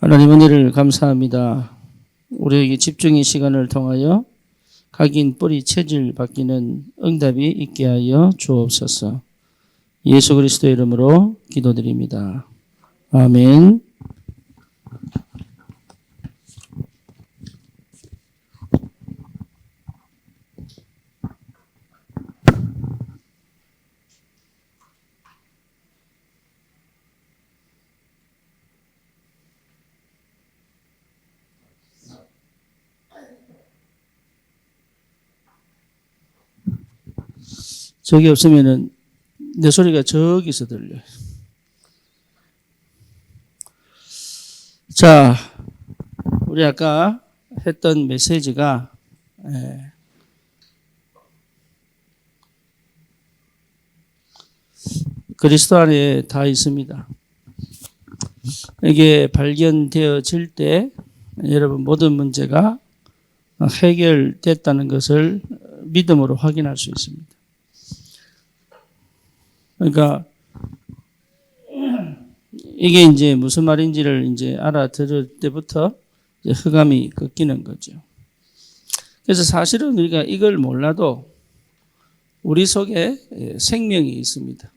하나님 은혜를 감사합니다. 우리에게 집중의 시간을 통하여 각인 뿌리 체질 바뀌는 응답이 있게 하여 주옵소서. 예수 그리스도의 이름으로 기도드립니다. 아멘. 저기 없으면은 내 소리가 저기서 들려요. 자, 우리 아까 했던 메시지가 그리스도 안에 다 있습니다. 이게 발견되어질 때 여러분 모든 문제가 해결됐다는 것을 믿음으로 확인할 수 있습니다. 그러니까 이게 이제 무슨 말인지를 이제 알아들을 때부터 이제 흑암이 꺾이는 거죠. 그래서 사실은 우리가 이걸 몰라도 우리 속에 생명이 있습니다.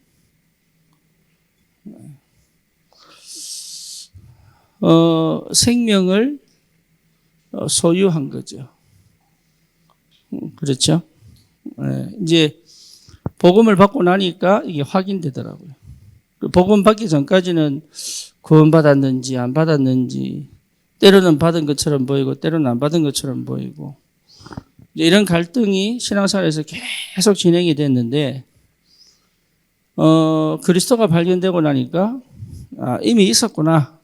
생명을 소유한 거죠. 그렇죠? 이제 복음을 받고 나니까 이게 확인되더라고요. 복음 받기 전까지는 구원받았는지 안 받았는지 때로는 받은 것처럼 보이고 때로는 안 받은 것처럼 보이고 이런 갈등이 신앙생활에서 계속 진행이 됐는데 그리스도가 발견되고 나니까 이미 있었구나.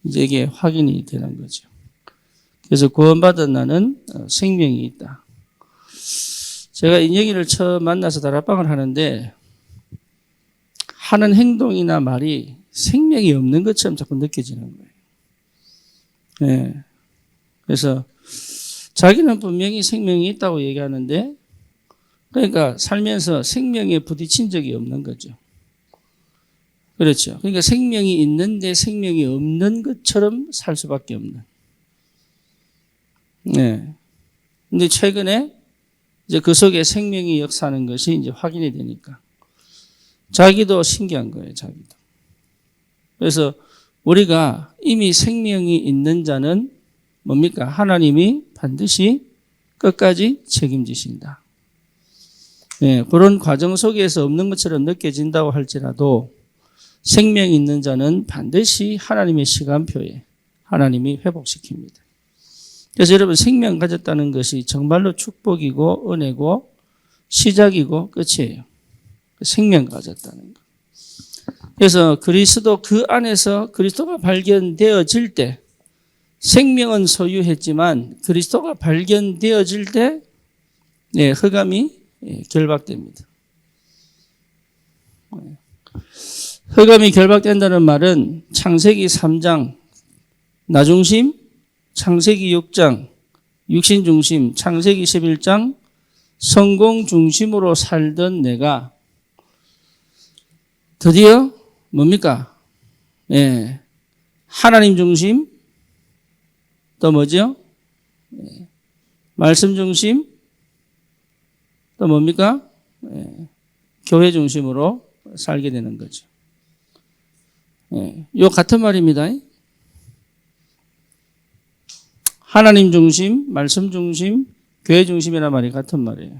이제 이게 확인이 되는 거죠. 그래서 구원받은 나는 생명이 있다. 제가 인영이를 처음 만나서 다락방을 하는데 하는 행동이나 말이 생명이 없는 것처럼 자꾸 느껴지는 거예요. 네. 그래서 자기는 분명히 생명이 있다고 얘기하는데 그러니까 살면서 생명에 부딪힌 적이 없는 거죠. 그렇죠. 그러니까 생명이 있는데 생명이 없는 것처럼 살 수밖에 없는. 네. 근데 최근에 이제 그 속에 생명이 역사하는 것이 이제 확인이 되니까. 자기도 신기한 거예요, 자기도. 그래서 우리가 이미 생명이 있는 자는 뭡니까? 하나님이 반드시 끝까지 책임지신다. 네, 그런 과정 속에서 없는 것처럼 느껴진다고 할지라도 생명이 있는 자는 반드시 하나님의 시간표에 하나님이 회복시킵니다. 그래서 여러분 생명 가졌다는 것이 정말로 축복이고 은혜고 시작이고 끝이에요. 생명 가졌다는 것. 그래서 그리스도 그 안에서 그리스도가 발견되어질 때 생명은 소유했지만 그리스도가 발견되어질 때 흑암이 결박됩니다. 흑암이 결박된다는 말은 창세기 3장 나중심 창세기 6장 육신중심, 창세기 11장 성공 중심으로 살던 내가 드디어 뭡니까? 하나님 중심, 또 뭐죠? 말씀 중심, 또 뭡니까? 교회 중심으로 살게 되는 거죠. 요 같은 말입니다. 하나님 중심, 말씀 중심, 교회 중심이라는 말이 같은 말이에요.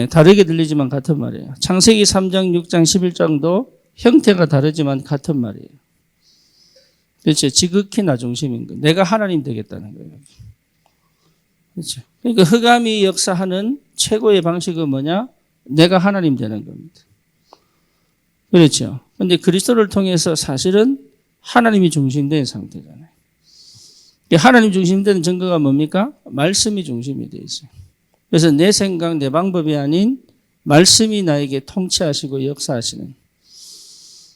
다르게 들리지만 같은 말이에요. 창세기 3장, 6장, 11장도 형태가 다르지만 같은 말이에요. 그렇죠. 지극히 나 중심인 거예요. 내가 하나님 되겠다는 거예요. 그렇죠. 그러니까 흑암이 역사하는 최고의 방식은 뭐냐? 내가 하나님 되는 겁니다. 그렇죠. 그런데 그리스도를 통해서 사실은 하나님이 중심된 상태잖아요. 하나님 중심되는 증거가 뭡니까? 말씀이 중심이 되어 있어요. 그래서 내 생각, 내 방법이 아닌 말씀이 나에게 통치하시고 역사하시는.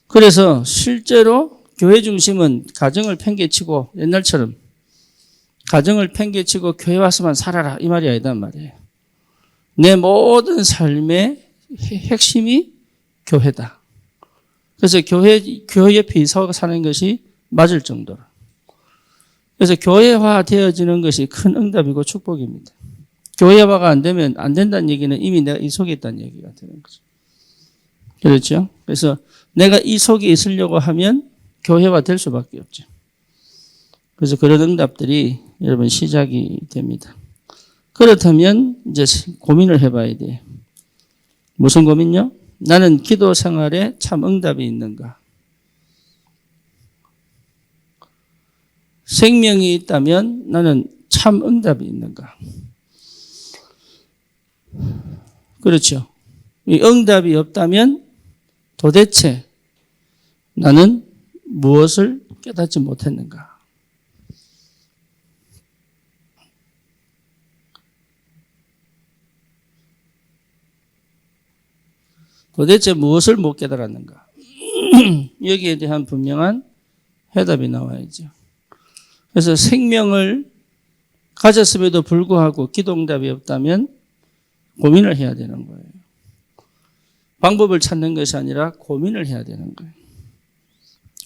그래서 실제로 교회 중심은 가정을 팽개치고 옛날처럼 가정을 팽개치고 교회 와서만 살아라 이 말이 아니단 말이에요. 내 모든 삶의 핵심이 교회다. 그래서 교회 옆에 이사가 사는 것이 맞을 정도로. 그래서 교회화 되어지는 것이 큰 응답이고 축복입니다. 교회화가 안 되면 안 된다는 얘기는 이미 내가 이 속에 있다는 얘기가 되는 거죠. 그렇죠? 그래서 내가 이 속에 있으려고 하면 교회화 될 수밖에 없죠. 그래서 그런 응답들이 여러분 시작이 됩니다. 그렇다면 이제 고민을 해봐야 돼요. 무슨 고민요? 나는 기도 생활에 참 응답이 있는가? 생명이 있다면 나는 참 응답이 있는가? 그렇죠. 이 응답이 없다면 도대체 나는 무엇을 깨닫지 못했는가? 도대체 무엇을 못 깨달았는가? 여기에 대한 분명한 해답이 나와야죠. 그래서 생명을 가졌음에도 불구하고 기도 응답이 없다면 고민을 해야 되는 거예요. 방법을 찾는 것이 아니라 고민을 해야 되는 거예요.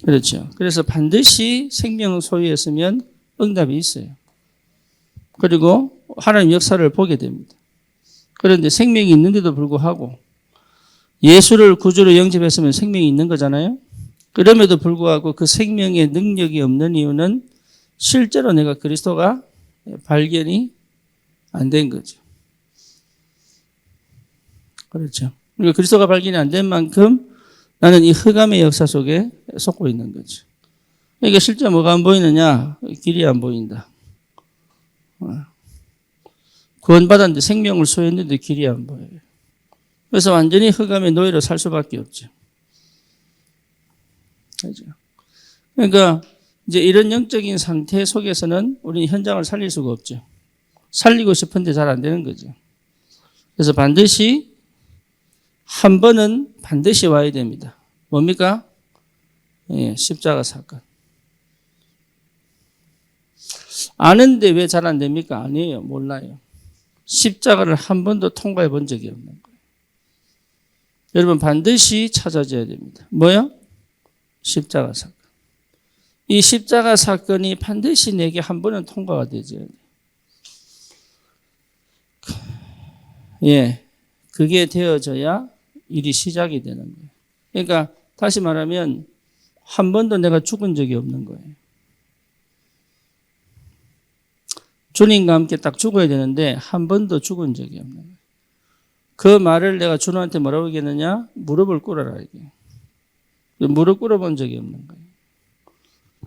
그렇죠. 그래서 반드시 생명을 소유했으면 응답이 있어요. 그리고 하나님 역사를 보게 됩니다. 그런데 생명이 있는데도 불구하고 예수를 구주로 영접했으면 생명이 있는 거잖아요. 그럼에도 불구하고 그 생명의 능력이 없는 이유는 실제로 내가 그리스도가 발견이 안 된 거죠. 그렇죠. 그러니까 그리스도가 발견이 안 된 만큼 나는 이 흑암의 역사 속에 속고 있는 거죠. 그러니까 실제 뭐가 안 보이느냐? 길이 안 보인다. 구원받았는데 생명을 소유했는데 길이 안 보여요. 그래서 완전히 흑암의 노예로 살 수밖에 없죠. 그렇죠. 그러니까 이제 이런 영적인 상태 속에서는 우리는 현장을 살릴 수가 없죠. 살리고 싶은데 잘 안 되는 거죠. 그래서 반드시 한 번은 반드시 와야 됩니다. 뭡니까? 예, 십자가 사건. 아는데 왜 잘 안 됩니까? 아니에요. 몰라요. 십자가를 한 번도 통과해 본 적이 없는 거예요. 여러분 반드시 찾아줘야 됩니다. 뭐요? 십자가 사건. 이 십자가 사건이 반드시 내게 한 번은 통과가 되죠. 예, 그게 되어져야 일이 시작이 되는 거예요. 그러니까 다시 말하면 한 번도 내가 죽은 적이 없는 거예요. 주님과 함께 딱 죽어야 되는데 한 번도 죽은 적이 없는 거예요. 그 말을 내가 주님한테 뭐라고 하겠느냐? 무릎을 꿇어라 이게. 무릎 꿇어본 적이 없는 거예요.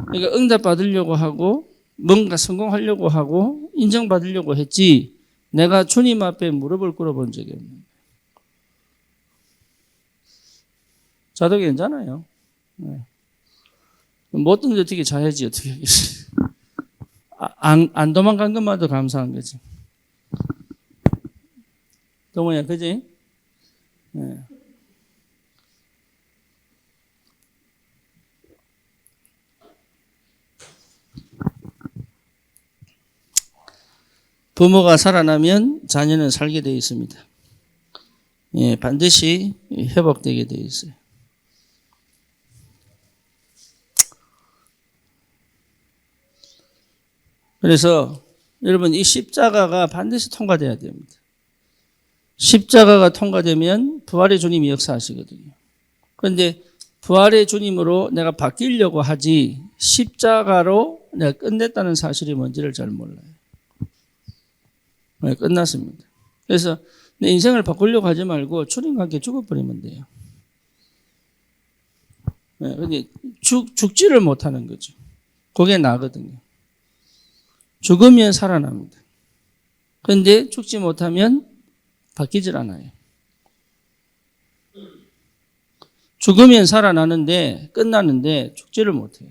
그러니까 응답 받으려고 하고 뭔가 성공하려고 하고 인정받으려고 했지 내가 주님 앞에 무릎을 꿇어본 적이 없는 거예요. 자도 괜찮아요. 네. 못 던져 어떻게 자야지 어떻게 하겠어요. 안 도망간 것만도 감사한 거지. 동호야, 그지? 네. 부모가 살아나면 자녀는 살게 되어 있습니다. 예, 반드시 회복되게 되어 있어요. 그래서 여러분 이 십자가가 반드시 통과돼야 됩니다. 십자가가 통과되면 부활의 주님이 역사하시거든요. 그런데 부활의 주님으로 내가 바뀌려고 하지 십자가로 내가 끝냈다는 사실이 뭔지를 잘 몰라요. 네, 끝났습니다. 그래서 내 인생을 바꾸려고 하지 말고 주님과 함께 죽어버리면 돼요. 네, 근데 죽지를 못하는 거죠. 그게 나거든요. 죽으면 살아납니다. 그런데 죽지 못하면 바뀌질 않아요. 죽으면 살아나는데 끝나는데 죽지를 못해요.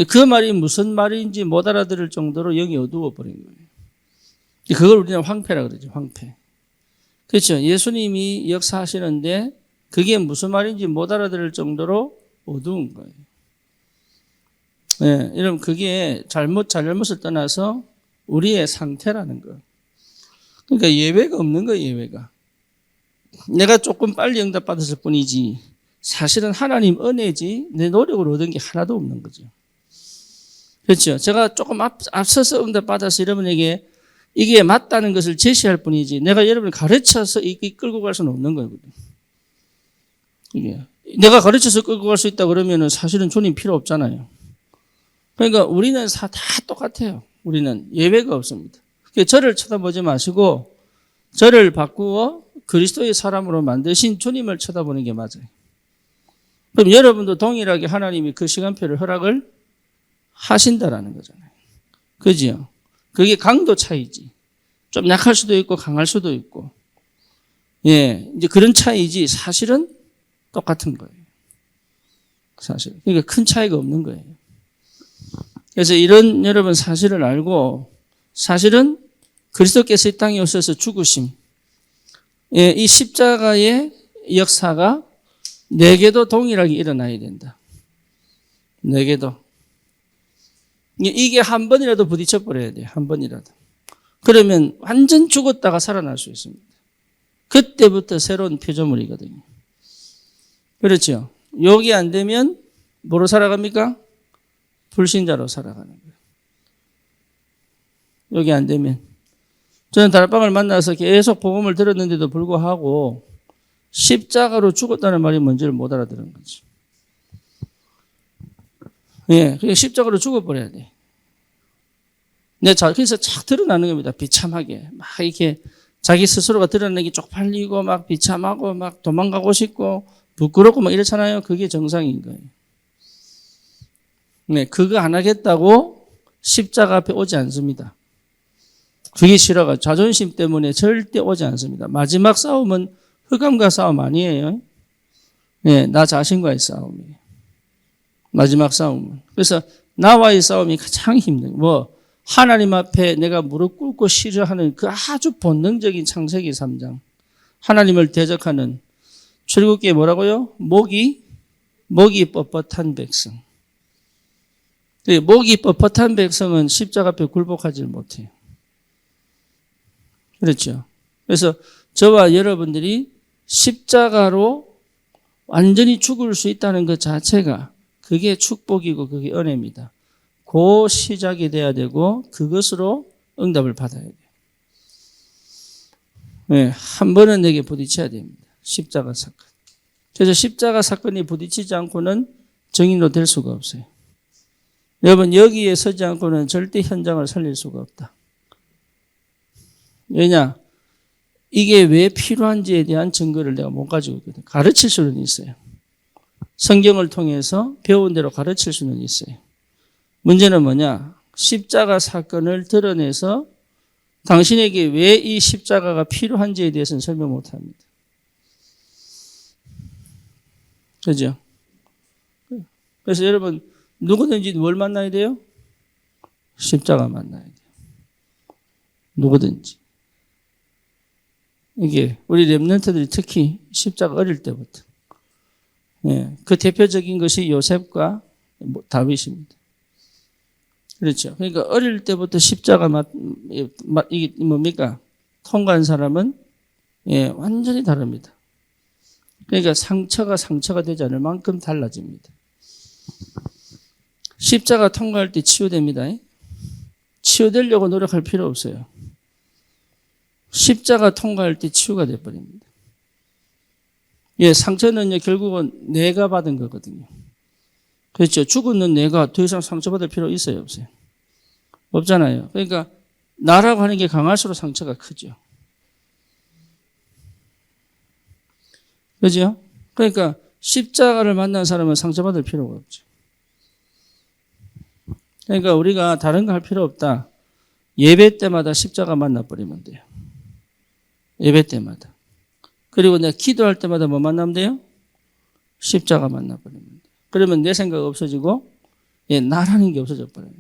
그 말이 무슨 말인지 못 알아들을 정도로 영이 어두워 버린 거예요. 그걸 우리는 황폐라 그러죠. 황폐. 그렇죠. 예수님이 역사하시는데 그게 무슨 말인지 못 알아들을 정도로 어두운 거예요. 네, 여러분 그게 잘못을 떠나서 우리의 상태라는 거. 그러니까 예외가 없는 거예요. 예외가. 내가 조금 빨리 응답받았을 뿐이지 사실은 하나님 은혜지 내 노력으로 얻은 게 하나도 없는 거죠. 그렇죠. 제가 조금 앞서서 응답 받아서 여러분에게 이게 맞다는 것을 제시할 뿐이지 내가 여러분을 가르쳐서 끌고 갈 수는 없는 거거든요. 이게 내가 가르쳐서 끌고 갈 수 있다 그러면은 사실은 주님 필요 없잖아요. 그러니까 우리는 다 똑같아요. 우리는 예외가 없습니다. 저를 쳐다보지 마시고 저를 바꾸어 그리스도의 사람으로 만드신 주님을 쳐다보는 게 맞아요. 그럼 여러분도 동일하게 하나님이 그 시간표를 허락을 하신다라는 거잖아요. 그죠? 그게 강도 차이지. 좀 약할 수도 있고 강할 수도 있고. 예, 이제 그런 차이지 사실은 똑같은 거예요. 사실. 그러니까 큰 차이가 없는 거예요. 그래서 이런 여러분 사실을 알고 사실은 그리스도께서 이 땅에 오셔서 죽으심. 예, 이 십자가의 역사가 내게도 동일하게 일어나야 된다. 내게도. 이게 한 번이라도 부딪혀 버려야 돼요. 한 번이라도. 그러면 완전 죽었다가 살아날 수 있습니다. 그때부터 새로운 피조물이거든요. 그렇죠. 여기 안 되면 뭐로 살아갑니까? 불신자로 살아가는 거예요. 여기 안 되면. 저는 다락방을 만나서 계속 복음을 들었는데도 불구하고 십자가로 죽었다는 말이 뭔지를 못 알아들은 거지. 예, 십자가로 죽어버려야 돼. 그래서 착 드러나는 겁니다. 비참하게. 막 이렇게 자기 스스로가 드러내기 쪽팔리고 막 비참하고 막 도망가고 싶고 부끄럽고 막 이렇잖아요. 그게 정상인 거예요. 네, 그거 안 하겠다고 십자가 앞에 오지 않습니다. 그게 싫어가 자존심 때문에 절대 오지 않습니다. 마지막 싸움은 흑암과 싸움 아니에요. 네, 나 자신과의 싸움이에요. 마지막 싸움은. 그래서 나와의 싸움이 가장 힘든 하나님 앞에 내가 무릎 꿇고 싫어하는 그 아주 본능적인 창세기 3장. 하나님을 대적하는 출애굽기에 뭐라고요? 목이 뻣뻣한 백성. 목이 뻣뻣한 백성은 십자가 앞에 굴복하지 못해요. 그렇죠. 그래서 저와 여러분들이 십자가로 완전히 죽을 수 있다는 것 자체가 그게 축복이고 그게 은혜입니다. 그 시작이 돼야 되고 그것으로 응답을 받아야 돼요. 네, 한 번은 내게 부딪혀야 됩니다. 십자가 사건. 그래서 십자가 사건이 부딪히지 않고는 정인으로 될 수가 없어요. 여러분 여기에 서지 않고는 절대 현장을 살릴 수가 없다. 왜냐? 이게 왜 필요한지에 대한 증거를 내가 못 가지고 있거든. 가르칠 수는 있어요. 성경을 통해서 배운 대로 가르칠 수는 있어요. 문제는 뭐냐? 십자가 사건을 드러내서 당신에게 왜 이 십자가가 필요한지에 대해서는 설명 못 합니다. 그죠? 그래서 여러분, 누구든지 뭘 만나야 돼요? 십자가 만나야 돼요. 누구든지. 이게 우리 렘넌트들이 특히 십자가 어릴 때부터. 예, 그 대표적인 것이 요셉과 다윗입니다. 그렇죠. 그러니까 어릴 때부터 십자가 이게 뭡니까? 통과한 사람은 예, 완전히 다릅니다. 그러니까 상처가 되지 않을 만큼 달라집니다. 십자가 통과할 때 치유됩니다. 치유되려고 노력할 필요 없어요. 십자가 통과할 때 치유가 돼버립니다. 예, 상처는 결국은 내가 받은 거거든요. 그렇죠. 죽었는 내가 더 이상 상처받을 필요 있어요, 없어요? 없잖아요. 그러니까 나라고 하는 게 강할수록 상처가 크죠. 그죠? 그러니까 십자가를 만난 사람은 상처받을 필요가 없죠. 그러니까 우리가 다른 거 할 필요 없다. 예배 때마다 십자가 만나버리면 돼요. 예배 때마다. 그리고 내가 기도할 때마다 뭐 만나면 돼요? 십자가 만나버리면 돼요. 그러면 내 생각 없어지고 예, 나라는 게 없어져 버려요.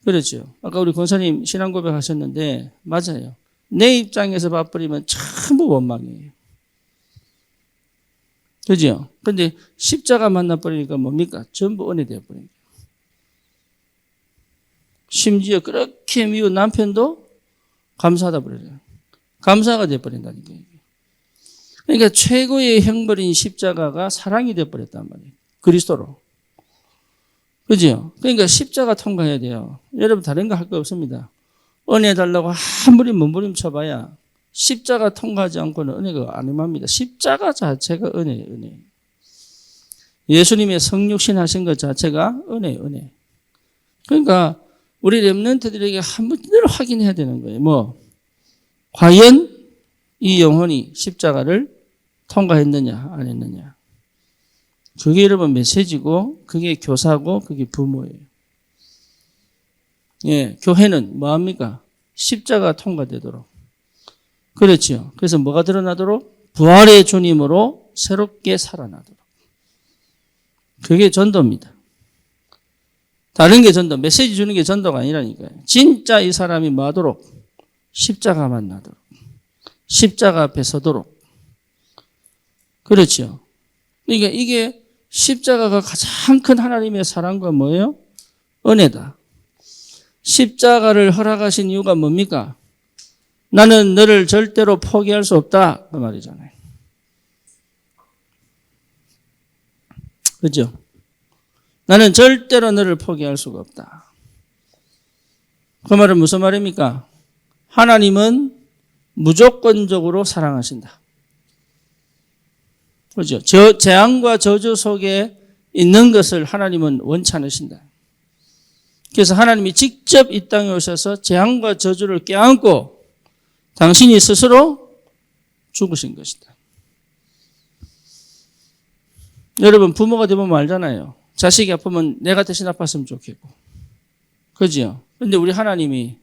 그렇죠. 아까 우리 권사님 신앙 고백하셨는데 맞아요. 내 입장에서 봐버리면 전부 원망이에요. 그죠? 근데 십자가 만나버리니까 뭡니까? 전부 은혜 되어버린 거예요. 심지어 그렇게 미운 남편도 감사하다 버려요. 감사가 되어버린다는 거예요. 그러니까 최고의 형벌인 십자가가 사랑이 되어버렸단 말이에요. 그리스도로. 그죠? 그러니까 십자가 통과해야 돼요. 여러분 다른 거 할 거 없습니다. 은혜 달라고 아무리 몸부림쳐봐야 십자가 통과하지 않고는 은혜가 안 임합니다. 십자가 자체가 은혜예요. 은혜. 예수님의 성육신 하신 것 자체가 은혜예요. 은혜. 그러니까 우리 렘넌트들에게 한 번 늘 확인해야 되는 거예요. 뭐 과연 이 영혼이 십자가를 통과했느냐 안 했느냐. 그게 여러분 메시지고 그게 교사고 그게 부모예요. 예, 교회는 뭐합니까? 십자가 통과되도록. 그렇죠. 그래서 뭐가 드러나도록? 부활의 주님으로 새롭게 살아나도록. 그게 전도입니다. 다른 게 전도, 메시지 주는 게 전도가 아니라니까요. 진짜 이 사람이 뭐 하도록? 십자가 만나도록. 십자가 앞에 서도록. 그렇죠. 그러니까 이게 십자가가 가장 큰 하나님의 사랑과 뭐예요? 은혜다. 십자가를 허락하신 이유가 뭡니까? 나는 너를 절대로 포기할 수 없다. 그 말이잖아요. 그죠? 나는 절대로 너를 포기할 수가 없다. 그 말은 무슨 말입니까? 하나님은 무조건적으로 사랑하신다. 그죠? 재앙과 저주 속에 있는 것을 하나님은 원치 않으신다. 그래서 하나님이 직접 이 땅에 오셔서 재앙과 저주를 껴안고 당신이 스스로 죽으신 것이다. 여러분 부모가 되면 알잖아요. 자식이 아프면 내가 대신 아팠으면 좋겠고. 그죠? 그런데 우리 하나님이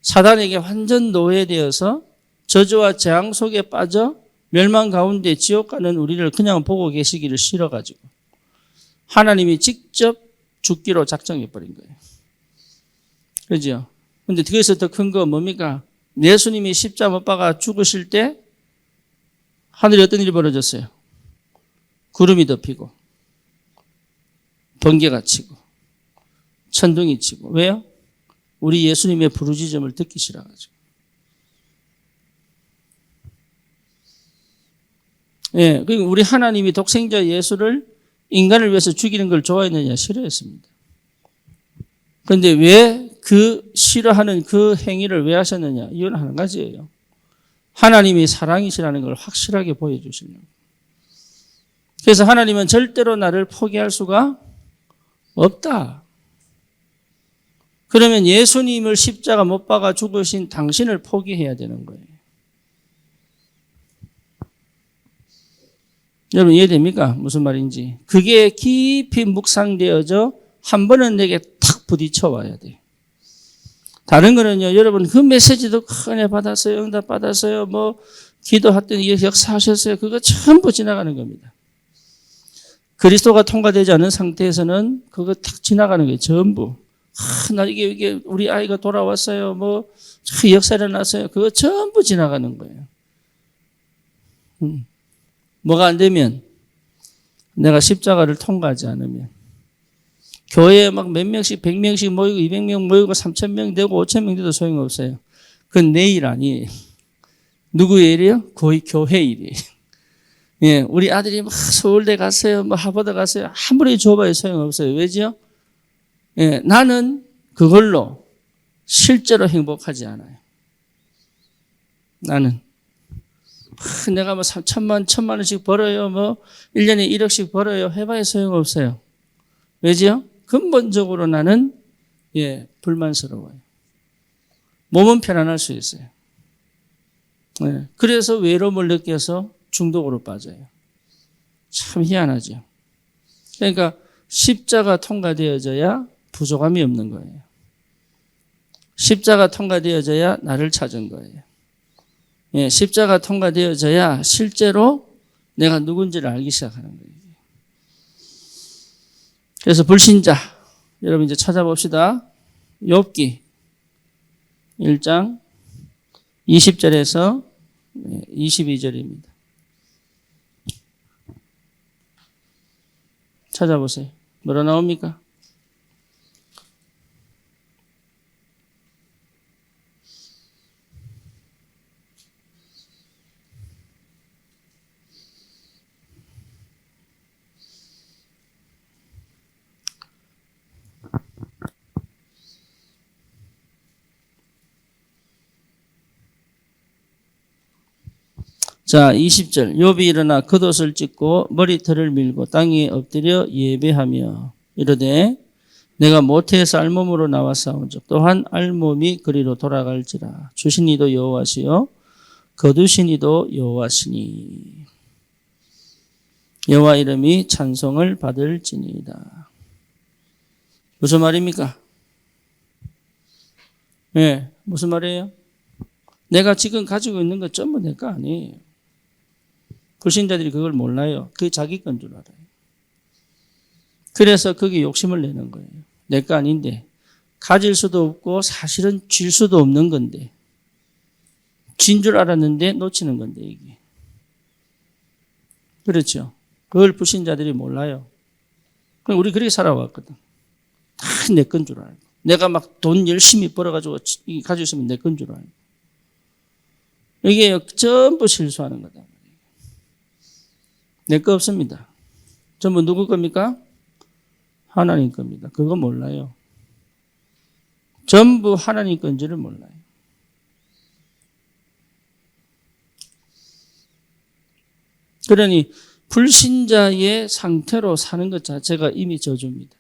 사단에게 완전 노예되어서 저주와 재앙 속에 빠져 멸망 가운데 지옥 가는 우리를 그냥 보고 계시기를 싫어가지고 하나님이 직접 죽기로 작정해버린 거예요. 그죠? 근데 그래서 더 큰 거 뭡니까? 예수님이 십자가 못 박아 죽으실 때 하늘에 어떤 일이 벌어졌어요? 구름이 덮이고 번개가 치고 천둥이 치고. 왜요? 우리 예수님의 부르짖음을 듣기 싫어가지고. 예, 그러니까 우리 하나님이 독생자 예수를 인간을 위해서 죽이는 걸 좋아했느냐? 싫어했습니다. 그런데 왜 그 싫어하는 그 행위를 왜 하셨느냐? 이유는 한 가지예요. 하나님이 사랑이시라는 걸 확실하게 보여주시려고. 그래서 하나님은 절대로 나를 포기할 수가 없다. 그러면 예수님을 십자가 못 박아 죽으신 당신을 포기해야 되는 거예요. 여러분 이해됩니까? 무슨 말인지. 그게 깊이 묵상되어져 한 번은 내게 탁 부딪혀 와야 돼요. 다른 거는요, 여러분 그 메시지도 은혜 받았어요, 응답 받았어요, 뭐 기도했더니 역사하셨어요. 그거 전부 지나가는 겁니다. 그리스도가 통과되지 않은 상태에서는 그거 탁 지나가는 거예요. 전부. 나 이게 우리 아이가 돌아왔어요. 뭐 역사 일어났어요. 그거 전부 지나가는 거예요. 뭐가 안 되면 내가 십자가를 통과하지 않으면 교회에 막 몇 명씩 100명씩 모이고 200명 모이고 3,000명 되고 5,000명 돼도 소용없어요. 그건 내 일 아니에요. 누구의 일이에요? 거의 교회 일이에요. 예, 우리 아들이 막 서울대 갔어요. 뭐 하버드 갔어요. 아무리 줘봐야 소용없어요. 왜죠? 예, 나는 그걸로 실제로 행복하지 않아요. 나는 내가 뭐 1,000만 원씩 벌어요. 뭐 1년에 1억씩 벌어요. 해봐야 소용없어요. 왜죠? 근본적으로 나는 불만스러워요. 몸은 편안할 수 있어요. 예, 그래서 외로움을 느껴서 중독으로 빠져요. 참 희한하죠. 그러니까 십자가 통과되어져야 부족함이 없는 거예요. 십자가 통과되어져야 나를 찾은 거예요. 예, 십자가 통과되어져야 실제로 내가 누군지를 알기 시작하는 거예요. 그래서 불신자, 여러분 이제 찾아봅시다. 욥기 1장 20절에서 22절입니다. 찾아보세요. 뭐라 나옵니까? 자, 20절. 욥이 일어나 겉옷을 찢고 머리털을 밀고 땅에 엎드려 예배하며 이르되 내가 모태에서 알몸으로 나와 싸운즉 또한 알몸이 그리로 돌아갈지라. 주신 이도 여호와시요 거두신 이도 여호와시니 여호와 이름이 찬송을 받을지니이다. 무슨 말입니까? 네, 무슨 말이에요? 내가 지금 가지고 있는 건 전부 내 거 아니에요. 불신자들이 그걸 몰라요. 그게 자기 건 줄 알아요. 그래서 거기에 욕심을 내는 거예요. 내 거 아닌데 가질 수도 없고 사실은 줄 수도 없는 건데 진 줄 알았는데 놓치는 건데 이게. 그렇죠. 그걸 불신자들이 몰라요. 우리 그렇게 살아왔거든. 다 내 건 줄 알고. 내가 막 돈 열심히 벌어가지고 가지고 있으면 내 건 줄 알고. 이게 전부 실수하는 거다. 내 거 없습니다. 전부 누구 겁니까? 하나님 겁니다. 그거 몰라요. 전부 하나님 건지를 몰라요. 그러니 불신자의 상태로 사는 것 자체가 이미 저주입니다.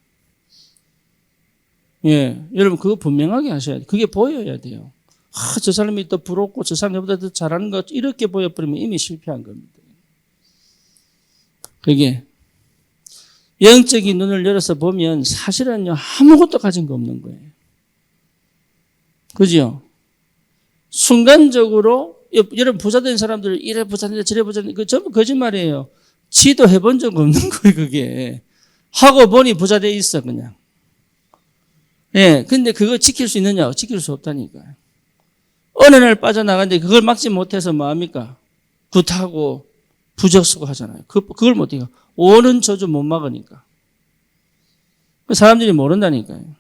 예, 여러분 그거 분명하게 하셔야 돼요. 그게 보여야 돼요. 저 사람이 더 부럽고 저 사람보다 더 잘하는 것 이렇게 보여버리면 이미 실패한 겁니다. 그게 영적인 눈을 열어서 보면 사실은요 아무것도 가진 거 없는 거예요. 그죠? 순간적으로 여러분 부자 된 사람들 이래 부자 된다 저래 부자 된다 그 전부 거짓말이에요. 지도 해본 적 없는 거예요. 그게 하고 보니 부자 돼 있어 그냥. 예, 근데 그거 지킬 수 있느냐? 지킬 수 없다니까요. 어느 날 빠져나갔는데 그걸 막지 못해서 뭐합니까? 굿하고 부적쓰고 하잖아요. 그걸 못해요. 오는 저주 못 막으니까. 사람들이 모른다니까요.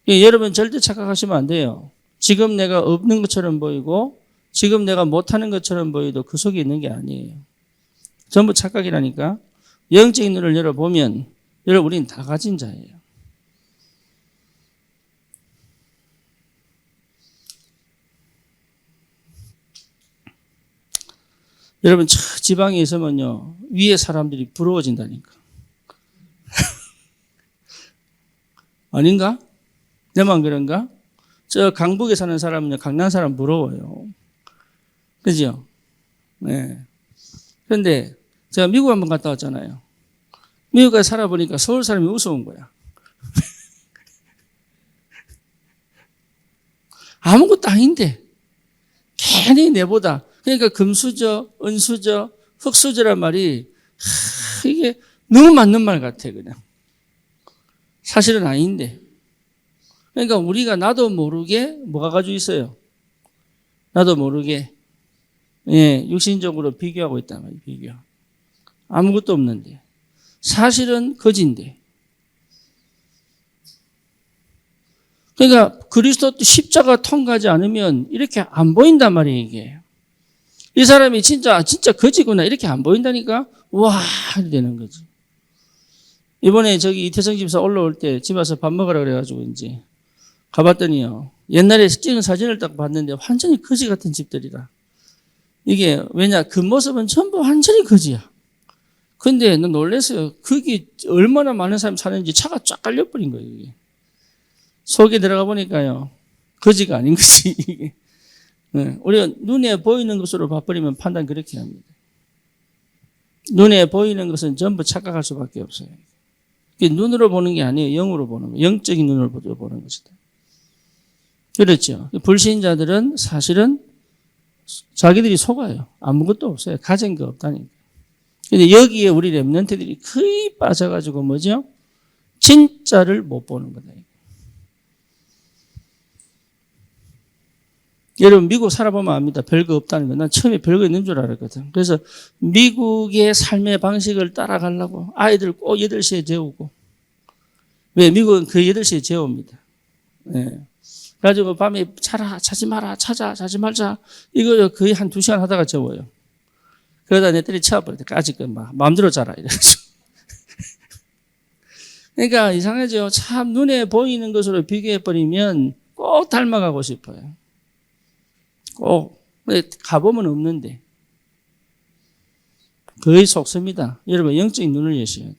예, 여러분 절대 착각하시면 안 돼요. 지금 내가 없는 것처럼 보이고 지금 내가 못하는 것처럼 보여도 그 속에 있는 게 아니에요. 전부 착각이라니까. 영적인 눈을 열어보면 여러분 우리는 다 가진 자예요. 여러분 저 지방에 있으면요 위에 사람들이 부러워진다니까. 아닌가? 내만 그런가? 저 강북에 사는 사람은요 강남 사람 부러워요. 그죠? 네. 그런데 제가 미국 한번 갔다 왔잖아요. 미국에 살아보니까 서울 사람이 우스운 거야. 아무것도 아닌데 괜히 내보다 그러니까 금수저, 은수저, 흙수저란 말이 이게 너무 맞는 말 같아 그냥. 사실은 아닌데. 그러니까 우리가 나도 모르게 뭐가 가지고 있어요. 나도 모르게 예, 육신적으로 비교하고 있단 말이에요. 비교. 아무것도 없는데. 사실은 거진데. 그러니까 그리스도 십자가 통과하지 않으면 이렇게 안 보인단 말이에요. 이게. 이 사람이 진짜 거지구나 이렇게 안 보인다니까 와 되는 거지. 이번에 저기 이태성 집사 올라올 때 집 와서 밥 먹으라 그래가지고 이제 가봤더니요 옛날에 찍은 사진을 딱 봤는데 완전히 거지 같은 집들이라. 이게 왜냐 그 모습은 전부 완전히 거지야. 근데 너 놀랐어요. 거기 얼마나 많은 사람이 사는지 차가 쫙 깔려버린 거예요. 이게. 속에 들어가 보니까요 거지가 아닌 거지 이게. 우리가 눈에 보이는 것으로 봐버리면 판단 그렇게 합니다. 눈에 보이는 것은 전부 착각할 수밖에 없어요. 눈으로 보는 게 아니에요. 영으로 보는 거예요. 영적인 눈으로 보는 것이다. 그렇죠. 불신자들은 사실은 자기들이 속아요. 아무것도 없어요. 가진 거 없다니까. 근데 여기에 우리 렘넌트들이 거의 빠져가지고 뭐죠? 진짜를 못 보는 거다. 여러분 미국 살아보면 압니다. 별거 없다는 거. 난 처음에 별거 있는 줄 알았거든. 그래서 미국의 삶의 방식을 따라가려고 아이들 꼭 8시에 재우고. 왜? 미국은 그 8시에 재웁니다. 네. 그래가지고 밤에 자지 마라, 자지 말자. 이거 거의 한 2시간 하다가 재워요. 그러다 내 딸이 채워버릴 때까지 마음대로 자라. 이래가지고. 그러니까 이상하죠. 참 눈에 보이는 것으로 비교해버리면 꼭 닮아가고 싶어요. 꼭. 근데 가보면 없는데. 거의 속습니다. 여러분 영적인 눈을 여셔야 돼요.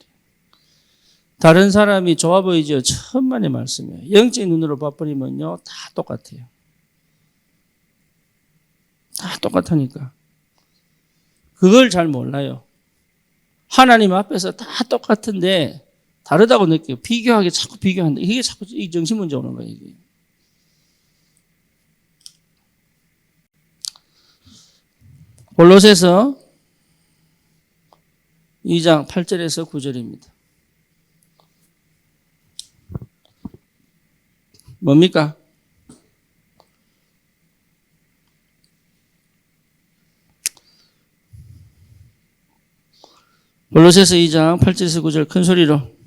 다른 사람이 좋아 보이죠? 천만의 말씀이에요. 영적인 눈으로 봐버리면요 다 똑같아요. 다 똑같으니까. 그걸 잘 몰라요. 하나님 앞에서 다 똑같은데 다르다고 느껴요. 비교하게 자꾸 비교한다. 이게 자꾸 이 정신문제 오는 거예요. 이게. 골로새서 2장 8절에서 9절입니다. 뭡니까? 골로새서 2장 8절에서 9절 큰 소리로.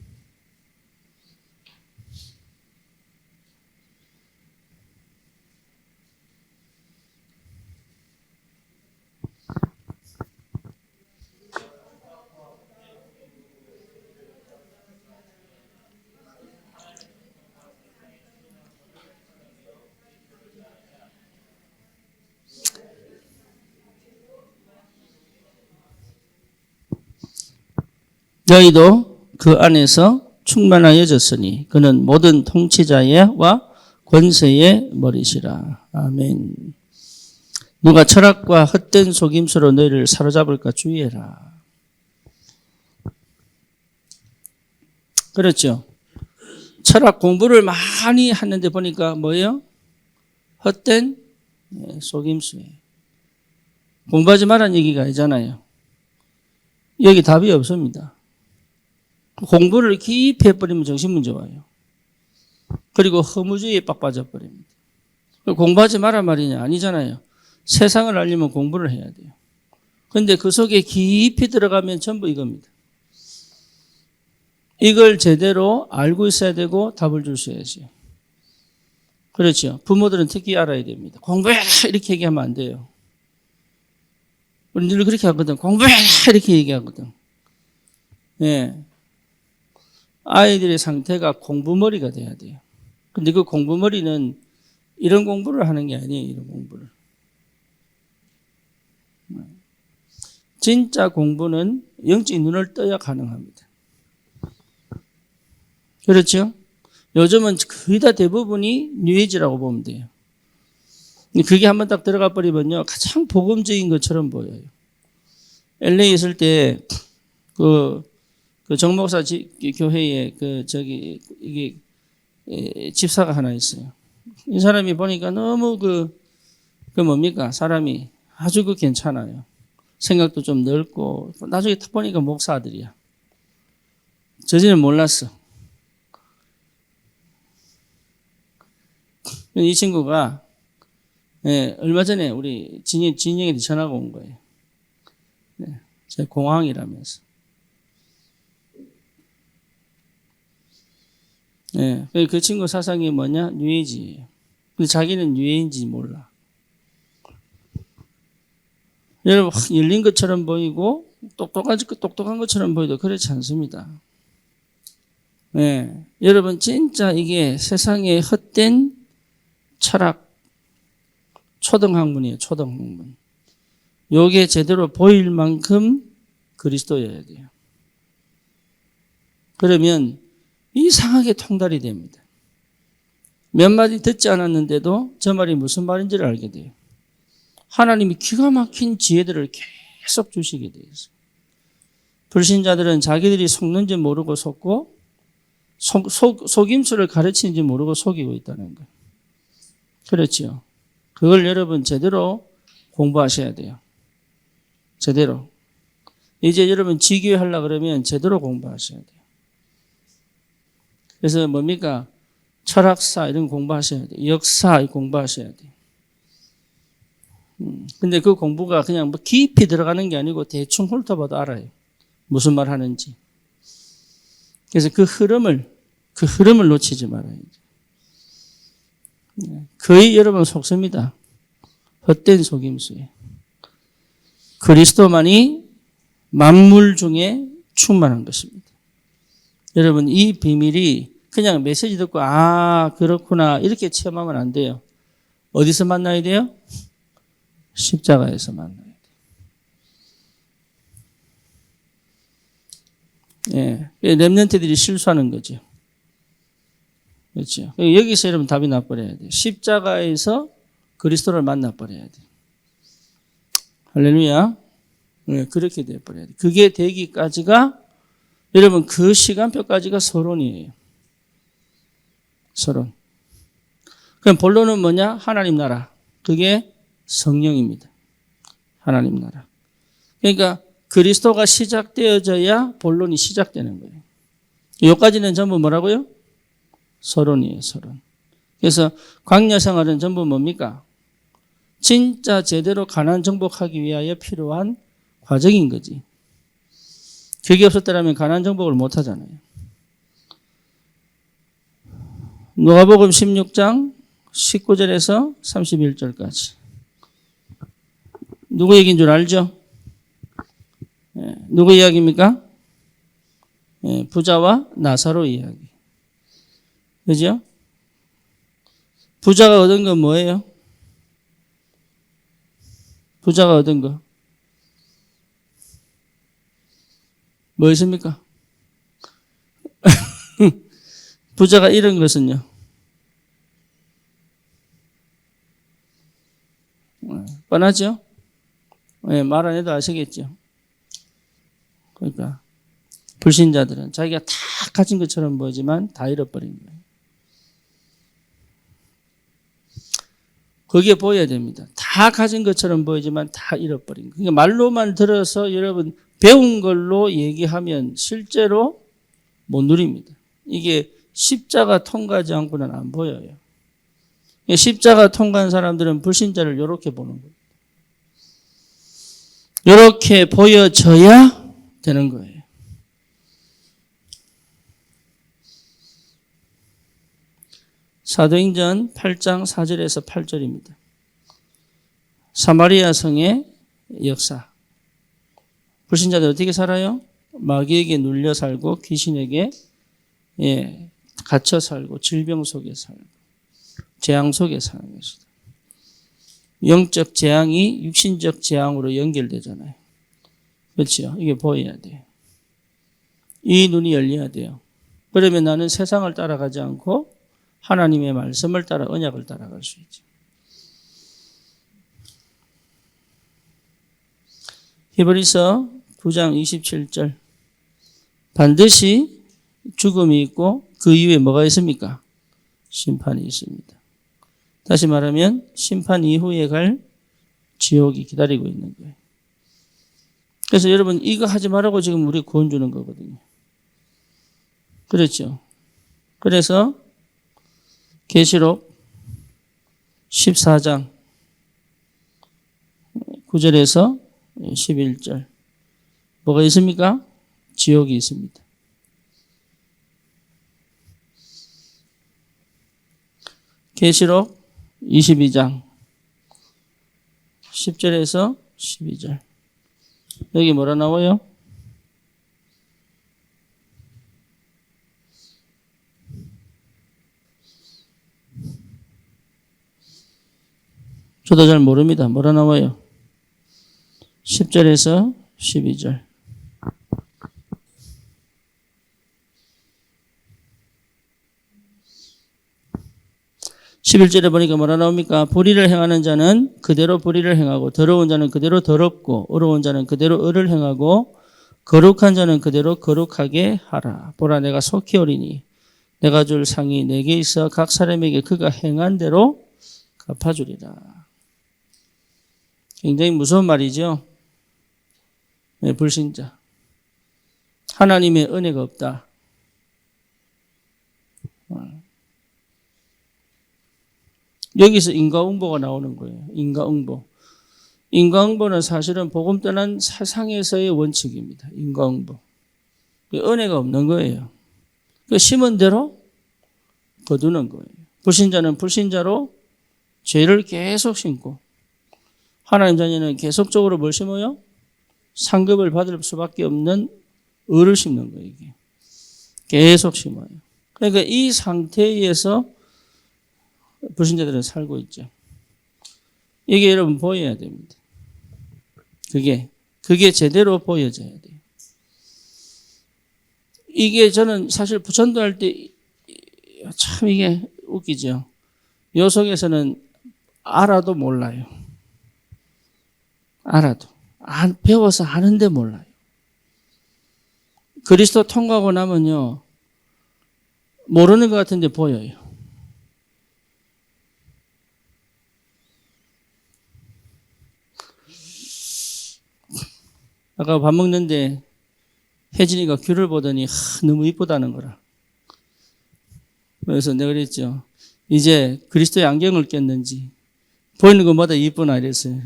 너희도 그 안에서 충만하여졌으니 그는 모든 통치자와 권세의 머리시라. 아멘. 누가 철학과 헛된 속임수로 너희를 사로잡을까 주의해라. 그렇죠. 철학 공부를 많이 하는데 보니까 뭐예요? 헛된 속임수예요. 공부하지 말라는 얘기가 아니잖아요. 여기 답이 없습니다. 공부를 깊이 해버리면 정신문제 와요. 그리고 허무주의에 빡 빠져버립니다. 공부하지 마라 말이냐? 아니잖아요. 세상을 알려면 공부를 해야 돼요. 그런데 그 속에 깊이 들어가면 전부 이겁니다. 이걸 제대로 알고 있어야 되고 답을 줄 수 있어야죠. 그렇죠. 부모들은 특히 알아야 됩니다. 공부해라 이렇게 얘기하면 안 돼요. 우리 늘 그렇게 하거든. 공부해라 이렇게 얘기하거든. 예. 아이들의 상태가 공부머리가 돼야 돼요. 근데 그 공부머리는 이런 공부를 하는 게 아니에요. 이런 공부를. 진짜 공부는 영적인 눈을 떠야 가능합니다. 그렇죠? 요즘은 거의 다 대부분이 뉴에이지라고 보면 돼요. 그게 한번 딱 들어가 버리면요. 가장 복음적인 것처럼 보여요. LA 있을 때 그 정목사 교회에 이게 집사가 하나 있어요. 이 사람이 보니까 너무 뭡니까? 사람이 아주 괜찮아요. 생각도 좀 넓고, 나중에 딱 보니까 목사 아들이야. 저지는 몰랐어. 이 친구가, 얼마 전에 우리 진영한테 전화가 온 거예요. 제 공황이라면서. 그 친구 사상이 뭐냐? 뉴에이지예요. 근데 자기는 뉴에이지인지 몰라. 여러분, 열린 것처럼 보이고, 똑똑한 것처럼 보여도 그렇지 않습니다. 여러분, 진짜 이게 세상에 헛된 철학, 초등학문이에요, 초등학문. 요게 제대로 보일 만큼 그리스도여야 돼요. 그러면 이상하게 통달이 됩니다. 몇 마디 듣지 않았는데도 저 말이 무슨 말인지를 알게 돼요. 하나님이 기가 막힌 지혜들을 계속 주시게 되어 있어요. 불신자들은 자기들이 속는지 모르고 속고 속임수를 가르치는지 모르고 속이고 있다는 거예요. 그렇죠. 그걸 여러분 제대로 공부하셔야 돼요. 제대로. 이제 여러분 지교회 하려고 그러면 제대로 공부하셔야 돼요. 그래서 뭡니까? 철학사 이런 거 공부하셔야 돼요. 역사 공부하셔야 돼요. 근데 그 공부가 그냥 뭐 깊이 들어가는 게 아니고 대충 훑어봐도 알아요. 무슨 말 하는지. 그래서 그 흐름을 놓치지 말아야죠. 거의 여러분 속습니다. 헛된 속임수에. 그리스도만이 만물 중에 충만한 것입니다. 여러분 이 비밀이 그냥 메시지 듣고 그렇구나 이렇게 체험하면 안 돼요. 어디서 만나야 돼요? 십자가에서 만나야 돼요. 예. 렘넌트들이 실수하는 거죠. 그렇죠. 여기서 여러분 답이 나버려야 돼요. 십자가에서 그리스도를 만나버려야 돼요. 할렐루야. 네, 그렇게 돼버려야 돼요. 그게 되기까지가 여러분 그 시간표까지가 서론이에요. 서론. 그럼 본론은 뭐냐? 하나님 나라. 그게 성령입니다. 하나님 나라. 그러니까 그리스도가 시작되어져야 본론이 시작되는 거예요. 여기까지는 전부 뭐라고요? 서론이에요, 서론. 그래서 광야 생활은 전부 뭡니까? 진짜 제대로 가나안 정복하기 위하여 필요한 과정인 거지. 그게 없었더라면 가나안 정복을 못 하잖아요. 누가복음 16장 19절에서 31절까지. 누구 얘기인 줄 알죠? 예, 누구 이야기입니까? 예, 부자와 나사로 이야기. 그죠? 부자가 얻은 건 뭐예요? 부자가 얻은 거. 뭐 있습니까? 부자가 잃은 것은요? 뻔하죠? 네, 말 안 해도 아시겠죠? 그러니까 불신자들은 자기가 다 가진 것처럼 보이지만 다 잃어버린 거예요. 그게 보여야 됩니다. 다 가진 것처럼 보이지만 다 잃어버린 거예요. 그러니까 말로만 들어서 여러분 배운 걸로 얘기하면 실제로 못 누립니다. 이게 십자가 통과하지 않고는 안 보여요. 십자가 통과한 사람들은 불신자를 이렇게 보는 거예요. 이렇게 보여져야 되는 거예요. 사도행전 8장 4절에서 8절입니다. 사마리아 성의 역사. 불신자들 어떻게 살아요? 마귀에게 눌려 살고 귀신에게 갇혀 살고 질병 속에 살고 재앙 속에 사는 것이다. 영적 재앙이 육신적 재앙으로 연결되잖아요. 그렇죠? 이게 보여야 돼요. 이 눈이 열려야 돼요. 그러면 나는 세상을 따라가지 않고 하나님의 말씀을 따라 언약을 따라갈 수 있죠. 히브리서 9장 27절. 반드시 죽음이 있고 그 이후에 뭐가 있습니까? 심판이 있습니다. 다시 말하면 심판 이후에 갈 지옥이 기다리고 있는 거예요. 그래서 여러분 이거 하지 말라고 지금 우리 구원 주는 거거든요. 그렇죠? 그래서 계시록 14장 9절에서 11절 뭐가 있습니까? 지옥이 있습니다. 계시록 22장 10절에서 12절 여기 뭐라 나와요? 저도 잘 모릅니다. 뭐라 나와요? 10절에서 12절. 11절에 보니까 뭐라 나옵니까? 불의를 행하는 자는 그대로 불의를 행하고 더러운 자는 그대로 더럽고 의로운 자는 그대로 의를 행하고 거룩한 자는 그대로 거룩하게 하라. 보라 내가 속히 오리니 내가 줄 상이 내게 있어 각 사람에게 그가 행한 대로 갚아주리라. 굉장히 무서운 말이죠. 네, 불신자. 하나님의 은혜가 없다. 여기서 인과응보가 나오는 거예요. 인과응보. 인과응보는 사실은 복음 떠난 세상에서의 원칙입니다. 인과응보. 은혜가 없는 거예요. 심은 대로 거두는 거예요. 불신자는 불신자로 죄를 계속 심고 하나님 자녀는 계속적으로 뭘 심어요? 상급을 받을 수밖에 없는 의를 심는 거예요. 이게. 계속 심어요. 그러니까 이 상태에서 불신자들은 살고 있죠. 이게 여러분 보여야 됩니다. 그게 제대로 보여져야 돼요. 이게 저는 사실 부천도할 때 참 이게 웃기죠. 요 속에서는 알아도 몰라요. 알아도. 배워서 아는데 몰라요. 그리스도 통과하고 나면요. 모르는 것 같은데 보여요. 아까 밥 먹는데 혜진이가 귤을 보더니 너무 이쁘다는 거라. 그래서 내가 그랬죠. 이제 그리스도의 안경을 꼈는지 보이는 것마다 이쁘나 이랬어요.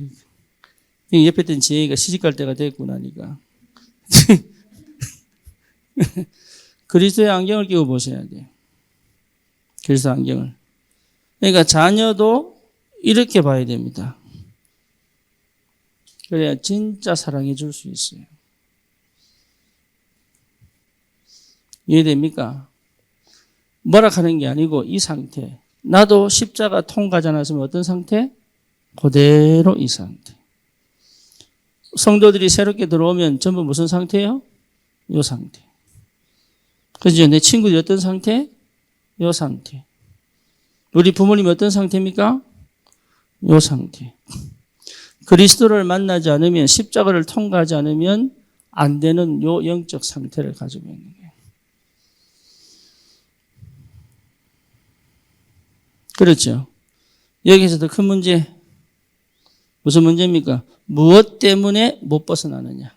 옆에 있던 지혜가 시집갈 때가 됐고 나니까. 그리스도의 안경을 끼고 보셔야 돼요. 그리스도 안경을. 그러니까 자녀도 이렇게 봐야 됩니다. 그래야 진짜 사랑해 줄 수 있어요. 이해됩니까? 뭐라 하는 게 아니고 이 상태. 나도 십자가 통과하지 않았으면 어떤 상태? 그대로 이 상태. 성도들이 새롭게 들어오면 전부 무슨 상태예요? 이 상태. 그죠? 내 친구들이 어떤 상태? 이 상태. 우리 부모님이 어떤 상태입니까? 이 상태. 그리스도를 만나지 않으면, 십자가를 통과하지 않으면 안 되는 요 영적 상태를 가지고 있는 거예요. 그렇죠. 여기서 더 큰 문제. 무슨 문제입니까? 무엇 때문에 못 벗어나느냐.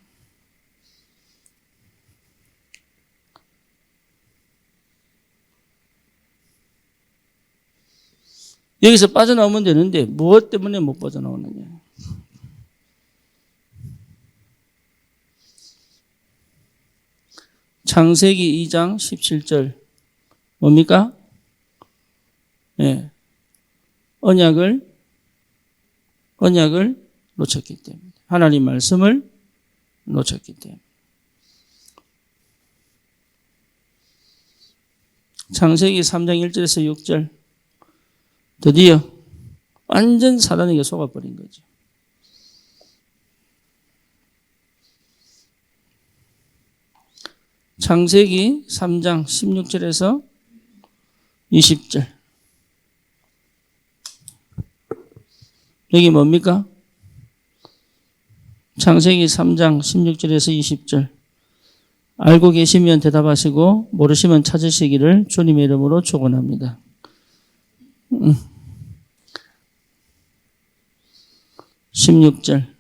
여기서 빠져나오면 되는데 무엇 때문에 못 빠져나오느냐. 창세기 2장 17절 뭡니까? 예. 언약을 놓쳤기 때문에. 하나님 말씀을 놓쳤기 때문에. 창세기 3장 1절에서 6절. 드디어 완전 사단에게 속아버린 거죠. 창세기 3장 16절에서 20절. 여기 뭡니까? 창세기 3장 16절에서 20절. 알고 계시면 대답하시고 모르시면 찾으시기를 주님의 이름으로 축원합니다. 16절.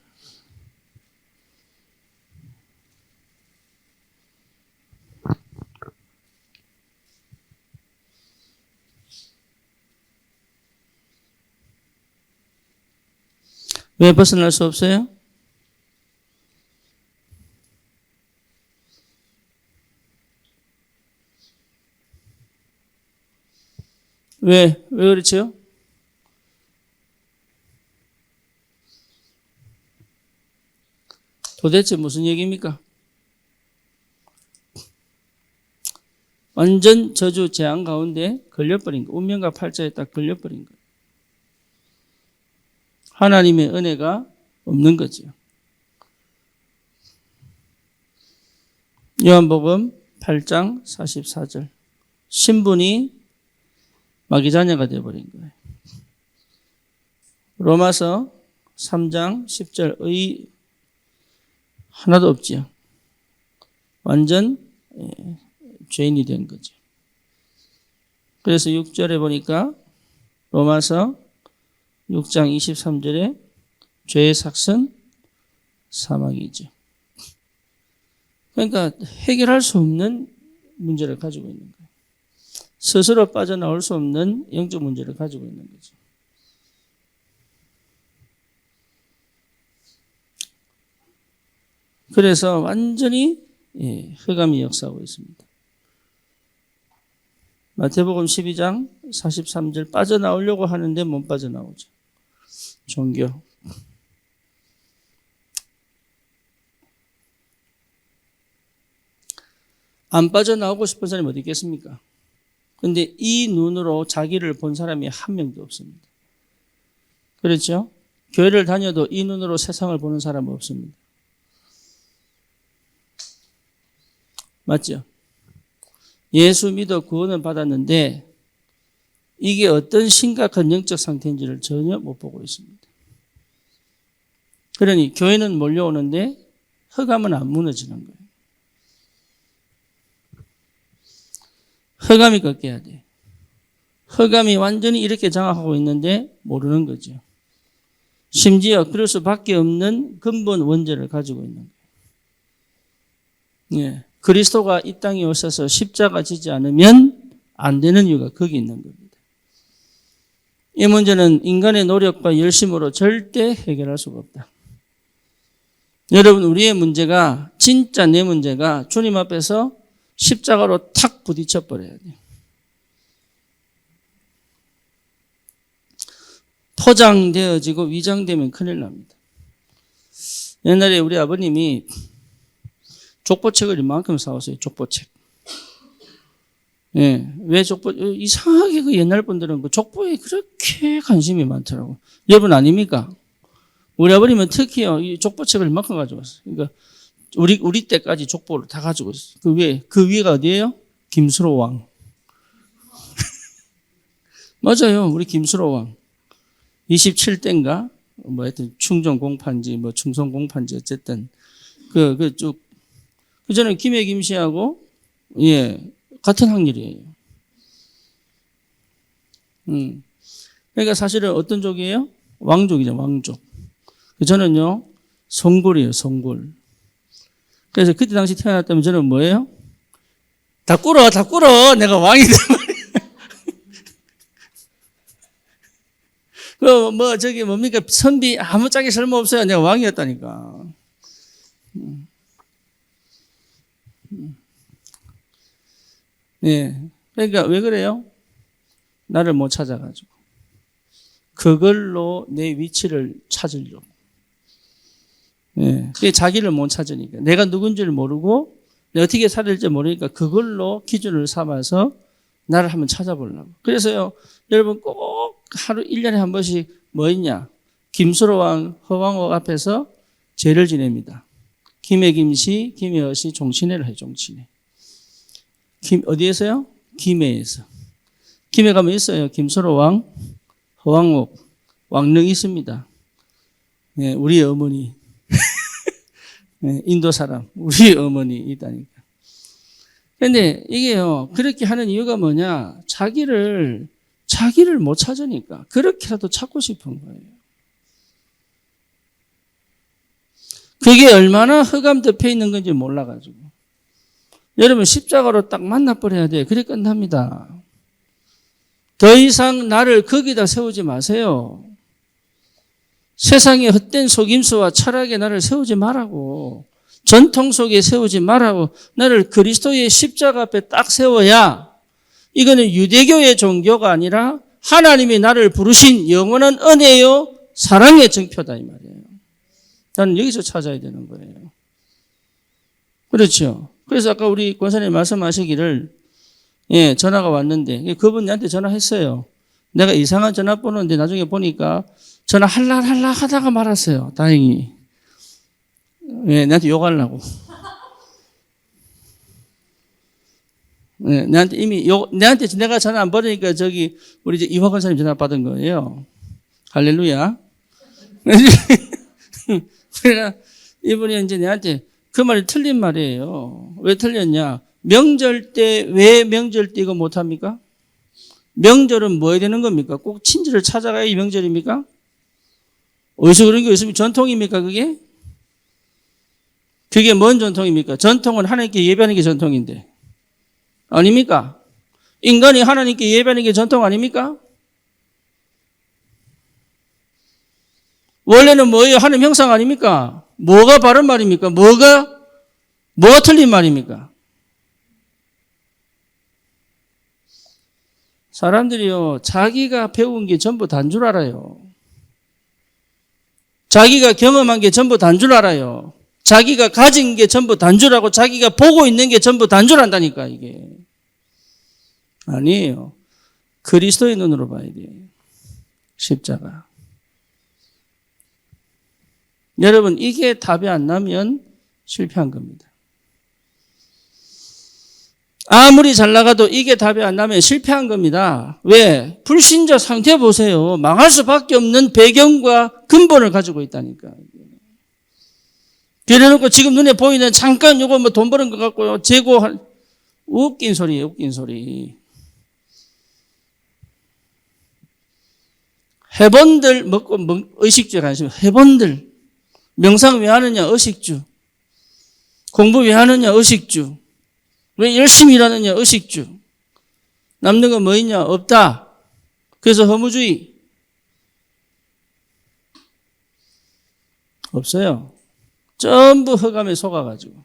왜 벗어날 수 없어요? 왜 그렇죠? 도대체 무슨 얘기입니까? 완전 저주 재앙 가운데 걸려버린 거. 운명과 팔자에 딱 걸려버린 거예요. 하나님의 은혜가 없는 거죠. 요한복음 8장 44절. 신분이 마귀 자녀가 되어버린 거예요. 로마서 3장 10절. 하나도 없지요. 완전 죄인이 된 거죠. 그래서 6절에 보니까 로마서 6장 23절에 죄의 삭은 사망이죠. 그러니까 해결할 수 없는 문제를 가지고 있는 거예요. 스스로 빠져나올 수 없는 영적 문제를 가지고 있는 거죠. 그래서 완전히 흑암이 역사하고 있습니다. 마태복음 12장 43절 빠져나오려고 하는데 못 빠져나오죠. 종교. 안 빠져나오고 싶은 사람이 어디 있겠습니까? 그런데 이 눈으로 자기를 본 사람이 한 명도 없습니다. 그렇죠? 교회를 다녀도 이 눈으로 세상을 보는 사람은 없습니다. 맞죠? 예수 믿어 구원을 받았는데 이게 어떤 심각한 영적 상태인지를 전혀 못 보고 있습니다. 그러니 교회는 몰려오는데 흑암은 안 무너지는 거예요. 흑암이 꺾여야 돼. 흑암이 완전히 이렇게 장악하고 있는데 모르는 거죠. 심지어 그럴 수밖에 없는 근본 원죄를 가지고 있는 거예요. 예. 그리스도가 이 땅에 오셔서 십자가 지지 않으면 안 되는 이유가 거기 있는 겁니다. 이 문제는 인간의 노력과 열심으로 절대 해결할 수가 없다. 여러분, 우리의 문제가, 진짜 내 문제가 주님 앞에서 십자가로 탁 부딪혀 버려야 돼요. 포장되어지고 위장되면 큰일 납니다. 옛날에 우리 아버님이 족보책을 이만큼 사왔어요. 족보책. 예, 왜 이상하게 그 옛날 분들은 그 족보에 그렇게 관심이 많더라고. 여러분 아닙니까? 우리 아버님은 특히요, 이 족보책을 이만큼 가져왔어요. 그러니까 우리 때까지 족보를 다 가지고 있어요. 그 위가 어디예요? 김수로 왕. 맞아요. 우리 김수로 왕. 27대인가? 뭐 하여튼 충정 공판지, 뭐 충성 공판지 어쨌든 저는 김해 김씨하고 예 같은 학년이에요. 그러니까 사실은 어떤 족이에요? 왕족이죠, 왕족. 저는요 성골이에요, 성골. 그래서 그때 당시 태어났다면 저는 뭐예요? 다 꿇어, 내가 왕이 되면. 뭡니까? 선비 아무 짝이 쓸모없어요. 내가 왕이었다니까. 예. 그러니까 왜 그래요? 나를 못 찾아가지고. 그걸로 내 위치를 찾으려고. 예. 그게 자기를 못 찾으니까. 내가 누군지를 모르고, 내가 어떻게 살아야 될지 모르니까 그걸로 기준을 삼아서 나를 한번 찾아보려고. 그래서요, 여러분 꼭 하루 1년에 한 번씩 뭐 있냐? 김수로왕, 허왕옥 앞에서 제를 지냅니다. 김해 김씨, 김해 어씨 종친회를 해요, 종친회. 어디에서요? 김해에서. 김해 가면 있어요. 김수로왕, 허왕옥, 왕릉이 있습니다. 네, 우리 어머니. 네, 인도 사람, 우리 어머니 있다니까. 근데 이게요, 그렇게 하는 이유가 뭐냐? 자기를 못 찾으니까. 그렇게라도 찾고 싶은 거예요. 그게 얼마나 흑암 덮여 있는 건지 몰라가지고. 여러분, 십자가로 딱 만나버려야 돼요. 그래 끝납니다. 더 이상 나를 거기다 세우지 마세요. 세상의 헛된 속임수와 철학에 나를 세우지 말라고. 전통 속에 세우지 말라고. 나를 그리스도의 십자가 앞에 딱 세워야 이거는 유대교의 종교가 아니라 하나님이 나를 부르신 영원한 은혜요 사랑의 증표다 이 말이에요. 나는 여기서 찾아야 되는 거예요. 그렇죠. 그래서 아까 우리 권사님 말씀하시기를 예, 전화가 왔는데 그분 나한테 전화했어요. 내가 이상한 전화번호인데 나중에 보니까 전화 할라 하다가 말았어요. 다행히. 예, 나한테 욕하려고. 예, 나한테 내가 전화 안 받으니까 우리 이제 이화 권사님 전화 받은 거예요. 할렐루야. 그러나 이분이 이제 내한테 그 말이 틀린 말이에요. 왜 틀렸냐? 명절 때 왜 명절 때 이거 못합니까? 명절은 뭐 해야 되는 겁니까? 꼭 친지를 찾아가야 이 명절입니까? 어디서 그런 게 있으면 전통입니까 그게? 그게 뭔 전통입니까? 전통은 하나님께 예배하는 게 전통인데 아닙니까? 인간이 하나님께 예배하는 게 전통 아닙니까? 원래는 뭐예요? 하나님 형상 아닙니까? 뭐가 바른 말입니까? 뭐가 틀린 말입니까? 사람들이요, 자기가 배운 게 전부 단 줄 알아요. 자기가 경험한 게 전부 단 줄 알아요. 자기가 가진 게 전부 단 줄 알고 자기가 보고 있는 게 전부 단 줄 안다니까 이게. 아니에요. 그리스도의 눈으로 봐야 돼요. 십자가. 여러분 이게 답이 안 나면 실패한 겁니다. 아무리 잘 나가도 이게 답이 안 나면 실패한 겁니다. 왜? 불신자 상태 보세요. 망할 수밖에 없는 배경과 근본을 가지고 있다니까. 그래놓고 지금 눈에 보이는 잠깐 요거 뭐 돈 버는 것 같고요. 재고할, 웃긴 소리예요, 웃긴 소리. 회본들 먹고 의식주에 관심, 회본들. 명상 왜 하느냐? 의식주. 공부 왜 하느냐? 의식주. 왜 열심히 일하느냐? 의식주. 남는 건 뭐 있냐? 없다. 그래서 허무주의. 없어요. 전부 흑암에 속아가지고.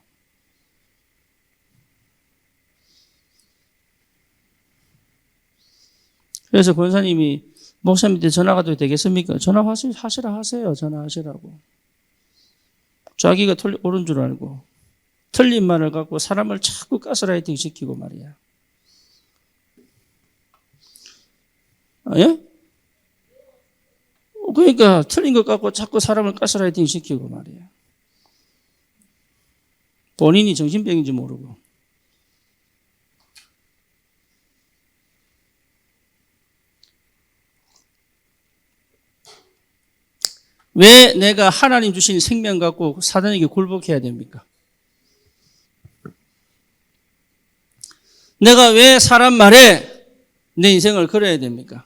그래서 권사님이 목사님한테 전화 가도 되겠습니까? 전화하시라고. 자기가 옳은 줄 알고 틀린 말을 갖고 사람을 자꾸 가스라이팅 시키고 말이야. 예? 그러니까 틀린 것 갖고 자꾸 사람을 가스라이팅 시키고 말이야. 본인이 정신병인지 모르고. 왜 내가 하나님 주신 생명 갖고 사단에게 굴복해야 됩니까? 내가 왜 사람 말에 내 인생을 걸어야 됩니까?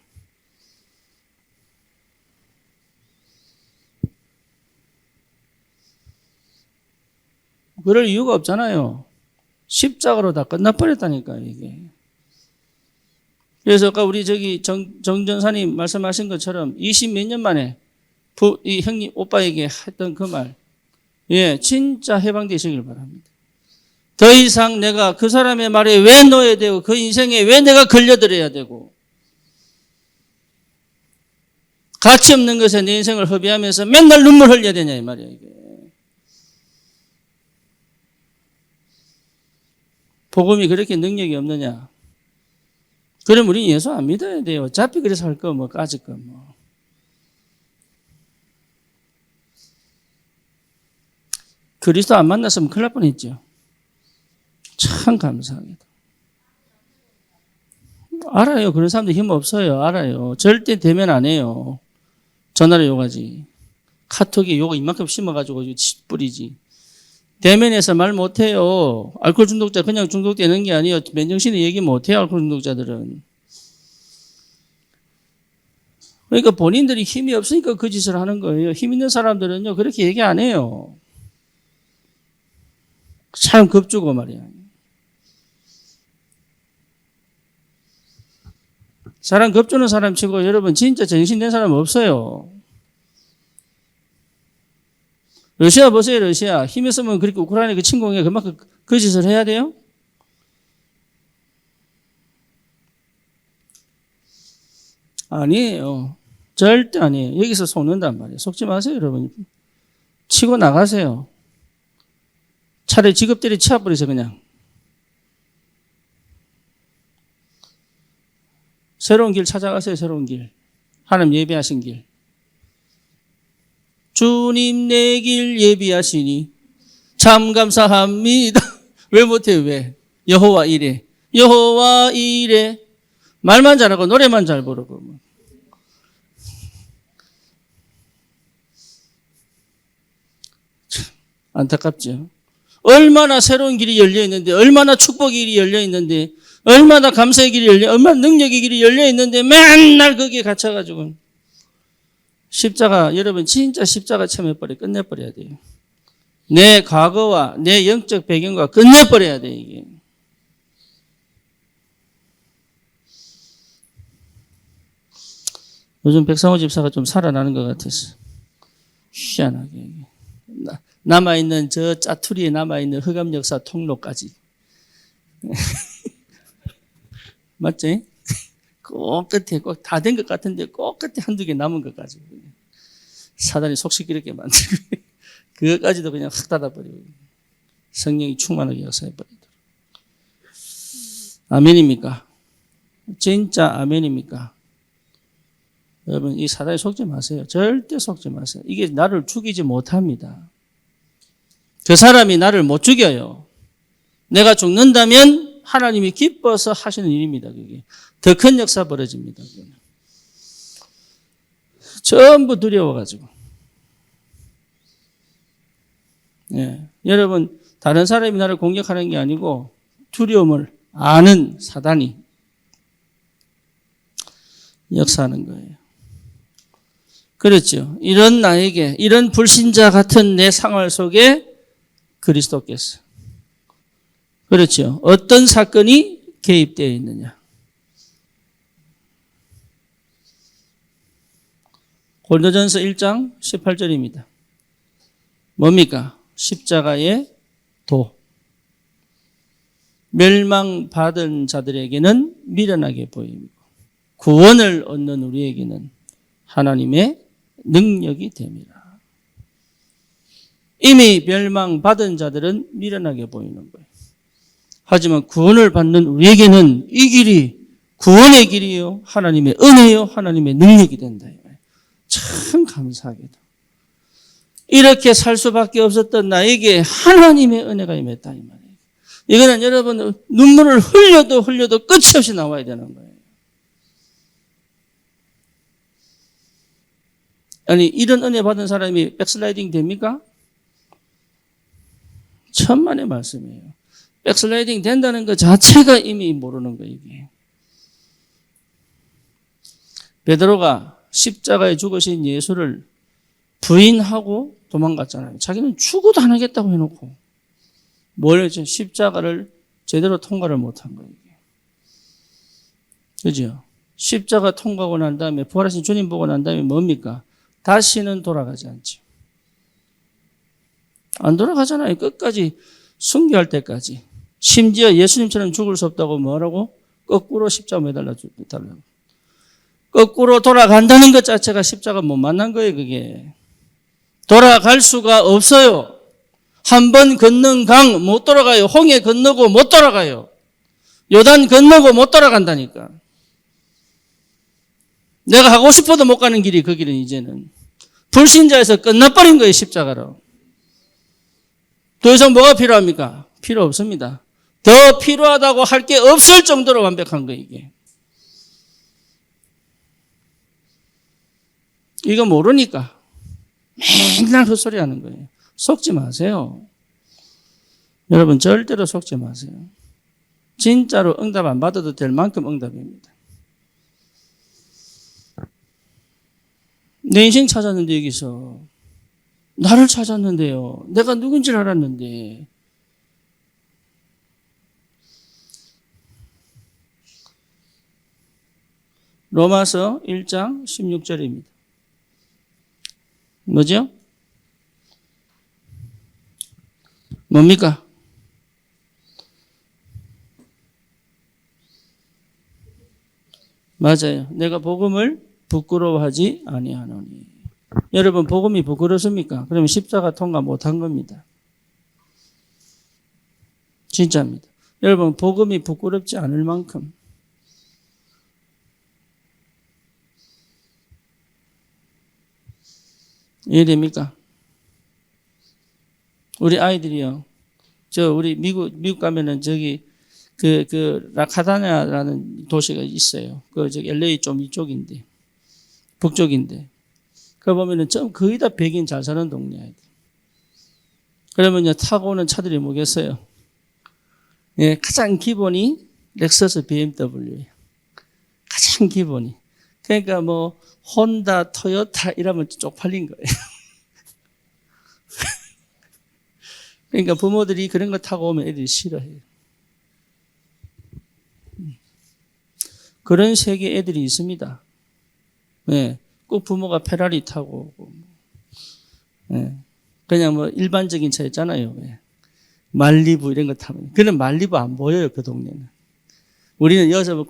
그럴 이유가 없잖아요. 십자가로 다 끝나버렸다니까, 이게. 그래서 아까 우리 정 전사님 말씀하신 것처럼 20몇 년 만에 이 형님, 오빠에게 했던 그 말, 예, 진짜 해방되시길 바랍니다. 더 이상 내가 그 사람의 말에 왜 넣어야 되고, 그 인생에 왜 내가 걸려들어야 되고, 가치 없는 것에 내 인생을 허비하면서 맨날 눈물 흘려야 되냐, 이 말이야, 이게. 복음이 그렇게 능력이 없느냐? 그럼 우리 예수 안 믿어야 돼요. 어차피 그래서 할 거, 뭐, 까짓 거, 뭐. 그리스도 안 만났으면 큰일 날 뻔했죠. 참 감사합니다. 알아요. 그런 사람들 힘 없어요. 알아요. 절대 대면 안 해요. 전화로 욕하지. 카톡에 욕 이만큼 심어가지고 뿌리지. 대면에서 말 못해요. 알코올 중독자 그냥 중독되는 게 아니에요. 맨정신에 얘기 못해요. 알코올 중독자들은. 그러니까 본인들이 힘이 없으니까 그 짓을 하는 거예요. 힘 있는 사람들은요. 그렇게 얘기 안 해요. 참 겁주고 말이야. 사람 겁주는 사람 치고 여러분 진짜 정신된 사람 없어요. 러시아 보세요. 러시아. 힘 있으면 그렇게 우크라이나 그 침공에 그만큼 그 짓을 해야 돼요? 아니에요. 절대 아니에요. 여기서 속는단 말이에요. 속지 마세요, 여러분. 치고 나가세요. 차라리 직업들이 치워버리세요, 그냥. 새로운 길 찾아가세요, 새로운 길. 하나님 예비하신 길. 주님 내 길 예비하시니 참 감사합니다. 왜 못해요, 왜? 여호와 이래. 여호와 이래. 말만 잘하고 노래만 잘 부르고. 참 안타깝죠. 얼마나 새로운 길이 열려 있는데, 얼마나 축복의 길이 열려 있는데, 얼마나 감사의 길이 열려, 얼마나 능력의 길이 열려 있는데 맨날 거기에 갇혀가지고 십자가, 여러분 진짜 십자가 참여버려 끝내버려야 돼요. 내 과거와 내 영적 배경과 끝내버려야 돼, 이게. 요즘 백상호 집사가 좀 살아나는 것 같아서 희한하게 남아있는 저 짜투리에 남아있는 흑암 역사 통로까지 맞지? 꼭 끝에 꼭 다 된 것 같은데 꼭 끝에 한두 개 남은 것까지 사단이 속시기 이렇게 만들고 그것까지도 그냥 확 닫아버리고 성령이 충만하게 역사해버리도록. 아멘입니까? 진짜 아멘입니까? 여러분 이 사단에 속지 마세요. 절대 속지 마세요. 이게 나를 죽이지 못합니다. 그 사람이 나를 못 죽여요. 내가 죽는다면 하나님이 기뻐서 하시는 일입니다. 그게 더 큰 역사 벌어집니다. 그거는. 전부 두려워가지고. 예. 여러분, 다른 사람이 나를 공격하는 게 아니고 두려움을 아는 사단이 역사하는 거예요. 그렇죠. 이런 나에게, 이런 불신자 같은 내 생활 속에 그리스도께서. 그렇죠. 어떤 사건이 개입되어 있느냐. 고린도전서 1장 18절입니다. 뭡니까? 십자가의 도. 멸망받은 자들에게는 미련하게 보이고 구원을 얻는 우리에게는 하나님의 능력이 됩니다. 이미 멸망받은 자들은 미련하게 보이는 거예요. 하지만 구원을 받는 우리에게는 이 길이 구원의 길이요, 하나님의 은혜요, 하나님의 능력이 된다. 참 감사하게도. 이렇게 살 수밖에 없었던 나에게 하나님의 은혜가 임했다 이 말이에요. 이거는 여러분 눈물을 흘려도 끝이 없이 나와야 되는 거예요. 아니 이런 은혜 받은 사람이 백슬라이딩 됩니까? 천만의 말씀이에요. 백슬라이딩 된다는 것 자체가 이미 모르는 거예요. 이게. 베드로가 십자가에 죽으신 예수를 부인하고 도망갔잖아요. 자기는 죽어도 안 하겠다고 해놓고 뭘 했죠? 십자가를 제대로 통과를 못한 거예요. 그죠? 십자가 통과하고 난 다음에 부활하신 주님 보고 난 다음에 뭡니까? 다시는 돌아가지 않죠. 안 돌아가잖아요. 끝까지 순교할 때까지. 심지어 예수님처럼 죽을 수 없다고 뭐라고? 거꾸로 십자가 매달라고. 거꾸로 돌아간다는 것 자체가 십자가 못 만난 거예요. 그게. 돌아갈 수가 없어요. 한 번 건넌 강 못 돌아가요. 홍해 건너고 못 돌아가요. 요단 건너고 못 돌아간다니까. 내가 하고 싶어도 못 가는 길이 그 길은 이제는. 불신자에서 끝나버린 거예요. 십자가로. 더 이상 뭐가 필요합니까? 필요 없습니다. 더 필요하다고 할 게 없을 정도로 완벽한 거예요. 이게. 이거 모르니까 맨날 헛소리 하는 거예요. 속지 마세요. 여러분 절대로 속지 마세요. 진짜로 응답 안 받아도 될 만큼 응답입니다. 내 인생 찾았는데 여기서 나를 찾았는데요. 내가 누군지를 알았는데 로마서 1장 16절입니다. 뭐죠? 뭡니까? 맞아요. 내가 복음을 부끄러워하지 아니하노니. 여러분 복음이 부끄럽습니까? 그러면 십자가 통과 못한 겁니다. 진짜입니다. 여러분 복음이 부끄럽지 않을 만큼 이해됩니까? 우리 아이들이요. 우리 미국 가면은 저기 라카다냐라는 도시가 있어요. 저기 LA 좀 이쪽인데, 북쪽인데. 그거 보면은 좀 거의 다 백인 잘 사는 동네야. 그러면요, 타고 오는 차들이 뭐겠어요? 예, 가장 기본이 렉서스 BMW예요. 가장 기본이. 그러니까 뭐, 혼다, 토요타 이러면 쪽팔린 거예요. 그러니까 부모들이 그런 거 타고 오면 애들이 싫어해요. 그런 세계 애들이 있습니다. 네, 꼭 부모가 페라리 타고 오고. 네, 그냥 뭐 일반적인 차 있잖아요. 네. 말리부 이런 거 타면. 그런 말리부 안 보여요, 그 동네는. 우리는 여기서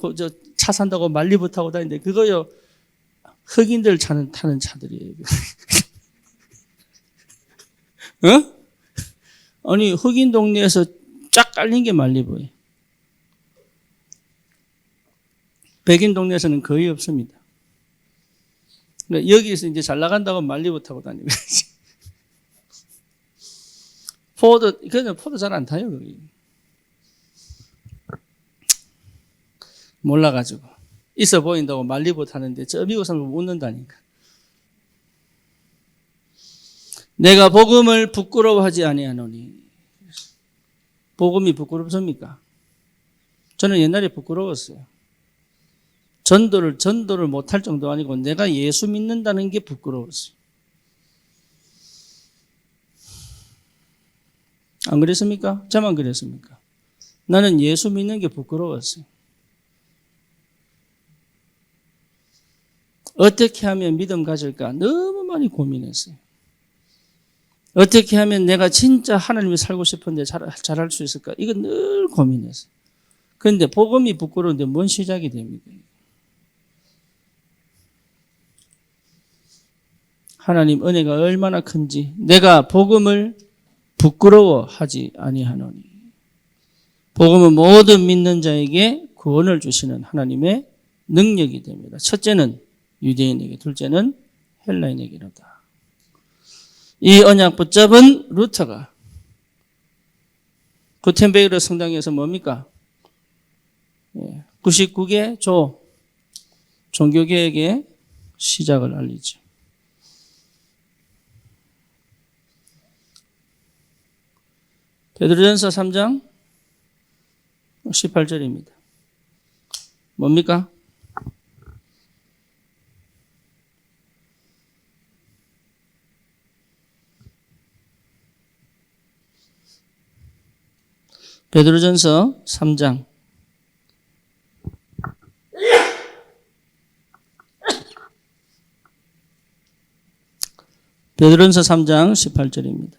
차 산다고 말리부 타고 다니는데 그거요. 흑인들 타는 차들이에요. 어? 아니 흑인 동네에서 쫙 깔린 게 말리부예요. 백인 동네에서는 거의 없습니다. 그러니까 여기서 이제 잘 나간다고 말리부 타고 다니고. 포드 잘 안 타요, 거기. 몰라가지고. 있어 보인다고 말리못 하는데 저 미국 사람은 웃는다니까. 내가 복음을 부끄러워하지 아니하노니. 복음이 부끄럽습니까? 저는 옛날에 부끄러웠어요. 전도를 못할 정도 아니고 내가 예수 믿는다는 게 부끄러웠어요. 안 그랬습니까? 저만 그랬습니까? 나는 예수 믿는 게 부끄러웠어요. 어떻게 하면 믿음 가질까? 너무 많이 고민했어요. 어떻게 하면 내가 진짜 하나님을 살고 싶은데 잘할 수 있을까? 이거 늘 고민했어요. 그런데 복음이 부끄러운데 뭔 시작이 됩니까? 하나님 은혜가 얼마나 큰지 내가 복음을 부끄러워하지 아니하노니. 복음은 모든 믿는 자에게 구원을 주시는 하나님의 능력이 됩니다. 첫째는 유대인에게, 둘째는 헬라인에게로다. 이 언약 붙잡은 루터가 구텐베르 성당에서 뭡니까? 99개 종교개혁의 시작을 알리죠. 베드로전서 3장 18절입니다. 뭡니까? 베드로전서 3장 베드로전서 3장 18절입니다.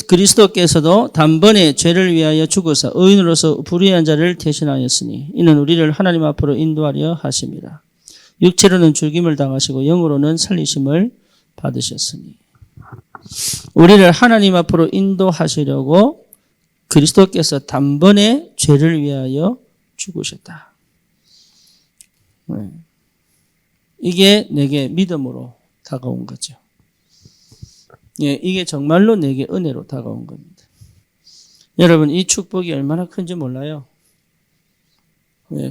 그리스도께서도 단번에 죄를 위하여 죽으사 의인으로서 불의한 자를 대신하였으니 이는 우리를 하나님 앞으로 인도하려 하심이라. 육체로는 죽임을 당하시고 영으로는 살리심을 받으셨으니. 우리를 하나님 앞으로 인도하시려고 그리스도께서 단번에 죄를 위하여 죽으셨다. 이게 내게 믿음으로 다가온 거죠. 이게 정말로 내게 은혜로 다가온 겁니다. 여러분, 이 축복이 얼마나 큰지 몰라요?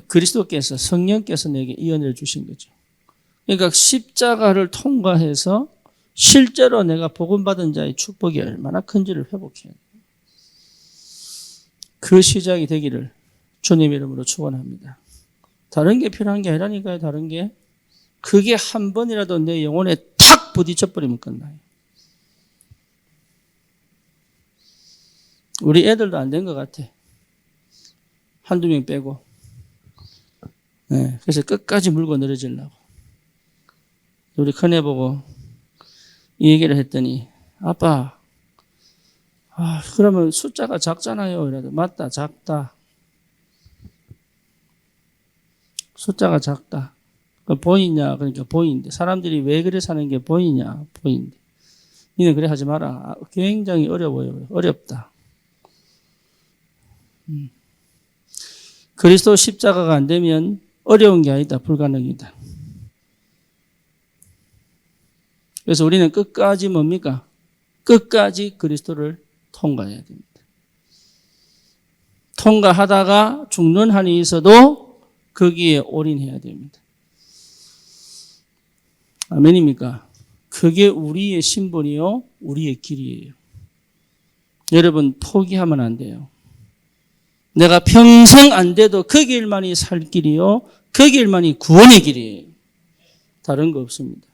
그리스도께서, 성령께서 내게 이 은혜를 주신 거죠. 그러니까 십자가를 통과해서 실제로 내가 복음받은 자의 축복이 얼마나 큰지를 회복해야 돼요. 그 시작이 되기를 주님 이름으로 축원합니다. 다른 게 필요한 게 아니라니까요. 다른 게. 그게 한 번이라도 내 영혼에 탁 부딪혀버리면 끝나요. 우리 애들도 안 된 것 같아. 한두 명 빼고. 그래서 끝까지 물고 늘어지려고. 우리 큰애 보고 이 얘기를 했더니, 아빠, 그러면 숫자가 작잖아요. 이래도 맞다, 작다. 숫자가 작다. 보이냐? 그러니까 보이는데. 사람들이 왜 그래 사는 게 보이냐? 보이는데. 니는 그래 하지 마라. 굉장히 어려워요. 어렵다. 그리스도 십자가가 안 되면 어려운 게 아니다. 불가능이다. 그래서 우리는 끝까지 뭡니까? 끝까지 그리스도를 통과해야 됩니다. 통과하다가 죽는 한이 있어도 거기에 올인해야 됩니다. 아멘입니까? 그게 우리의 신분이요, 우리의 길이에요. 여러분, 포기하면 안 돼요. 내가 평생 안 돼도 그 길만이 살 길이요, 그 길만이 구원의 길이에요. 다른 거 없습니다.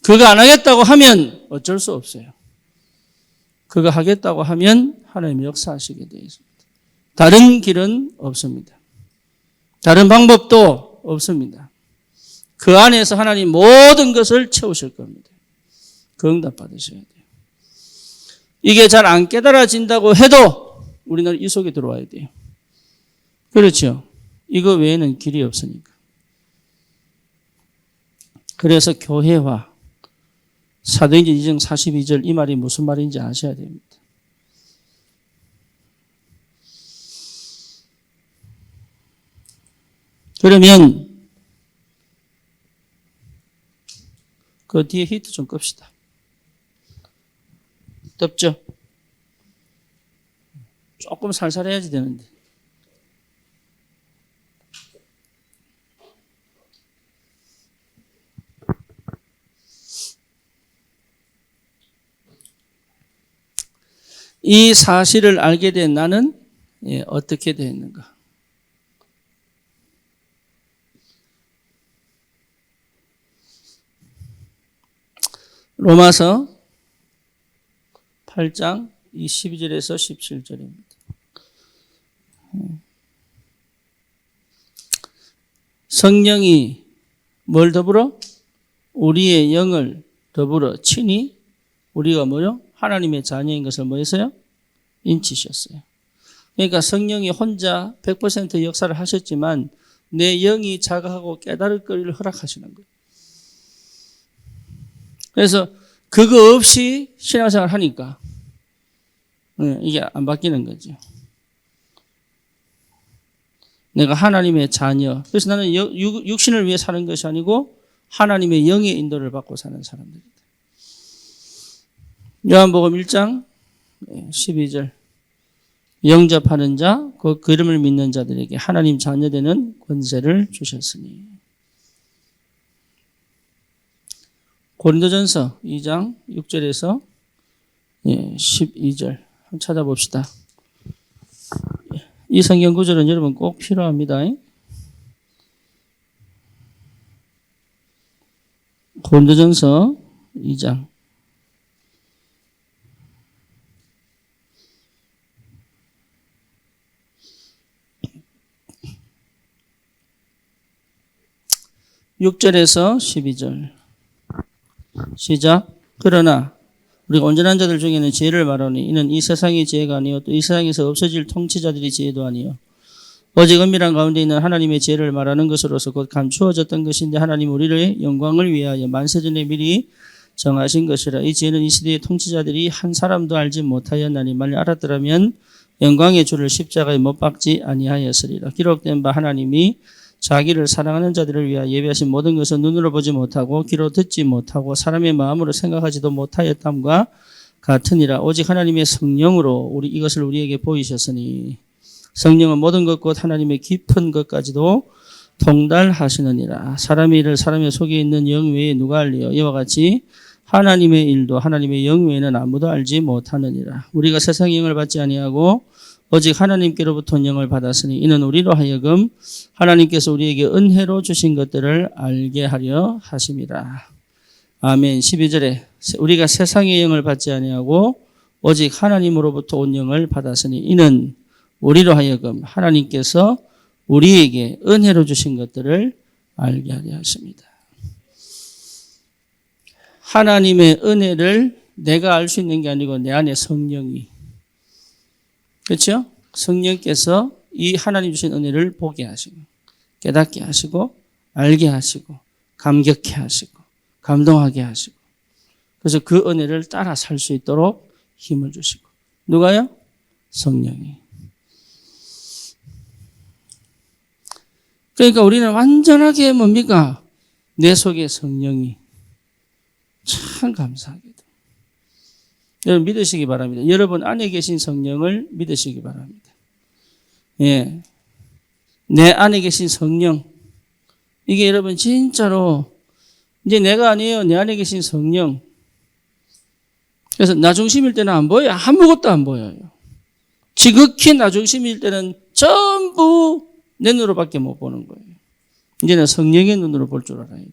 그거 안 하겠다고 하면 어쩔 수 없어요. 그거 하겠다고 하면 하나님이 역사하시게 되어 있습니다. 다른 길은 없습니다. 다른 방법도 없습니다. 그 안에서 하나님 모든 것을 채우실 겁니다. 그 응답 받으셔야 돼요. 이게 잘 안 깨달아진다고 해도 우리는 이 속에 들어와야 돼요. 그렇죠? 이거 외에는 길이 없으니까. 그래서 교회화, 사도행전 2장 42절 이 말이 무슨 말인지 아셔야 됩니다. 그러면 그 뒤에 히트 좀 끕시다. 덥죠? 조금 살살해야지 되는데. 이 사실을 알게 된 나는 어떻게 되었는가? 로마서 8장 12절에서 17절입니다. 성령이 뭘 더불어? 우리의 영을 더불어 친히 우리가 뭐요? 하나님의 자녀인 것을 뭐 했어요? 인치셨어요. 그러니까 성령이 혼자 100% 역사를 하셨지만 내 영이 자각하고 깨달을 거리를 허락하시는 거예요. 그래서 그거 없이 신앙생활 하니까 이게 안 바뀌는 거죠. 내가 하나님의 자녀. 그래서 나는 육신을 위해 사는 것이 아니고 하나님의 영의 인도를 받고 사는 사람들이다. 요한복음 1장 12절. 영접하는 자, 그 이름을 믿는 자들에게 하나님 자녀되는 권세를 주셨으니. 고린도전서 2장 6절에서 12절 한번 찾아봅시다. 이 성경 구절은 여러분 꼭 필요합니다. 고린도전서 2장 6절에서 12절 시작. 그러나 우리가 온전한 자들 중에는 지혜를 말하니 이는 이 세상의 지혜가 아니요 또 이 세상에서 없어질 통치자들의 지혜도 아니요 오직 은밀한 가운데 있는 하나님의 지혜를 말하는 것으로서 곧 감추어졌던 것인데 하나님 우리의 영광을 위하여 만세전에 미리 정하신 것이라. 이 지혜는 이 시대의 통치자들이 한 사람도 알지 못하였나니 만일 알았더라면 영광의 주를 십자가에 못 박지 아니하였으리라. 기록된 바 하나님이 자기를 사랑하는 자들을 위하여 예비하신 모든 것은 눈으로 보지 못하고 귀로 듣지 못하고 사람의 마음으로 생각하지도 못하였담과 같으니라. 오직 하나님의 성령으로 이것을 우리에게 보이셨으니 성령은 모든 것 곧 하나님의 깊은 것까지도 통달하시느니라. 사람의 일을 사람의 속에 있는 영 외에 누가 알리요? 이와 같이 하나님의 일도 하나님의 영 외에는 아무도 알지 못하느니라. 우리가 세상의 영을 받지 아니하고 오직 하나님께로부터 영을 받았으니 이는 우리로 하여금 하나님께서 우리에게 은혜로 주신 것들을 알게 하려 하심이라. 아멘. 12절에 우리가 세상의 영을 받지 아니하고 오직 하나님으로부터 온 영을 받았으니 이는 우리로 하여금 하나님께서 우리에게 은혜로 주신 것들을 알게 하려 하십니다. 하나님의 은혜를 내가 알 수 있는 게 아니고 내 안에 성령이, 그렇죠? 성령께서 이 하나님 주신 은혜를 보게 하시고 깨닫게 하시고 알게 하시고 감격해 하시고 감동하게 하시고 그래서 그 은혜를 따라 살 수 있도록 힘을 주시고. 누가요? 성령이. 그러니까 우리는 완전하게 뭡니까? 내 속에 성령이. 참 감사하게도. 여러분 믿으시기 바랍니다. 여러분 안에 계신 성령을 믿으시기 바랍니다. 예. 내 안에 계신 성령. 이게 여러분 진짜로 이제 내가 아니에요. 내 안에 계신 성령. 그래서 나 중심일 때는 안 보여요. 아무것도 안 보여요. 지극히 나 중심일 때는 전부 내 눈으로밖에 못 보는 거예요. 이제는 성령의 눈으로 볼 줄 알아야 돼.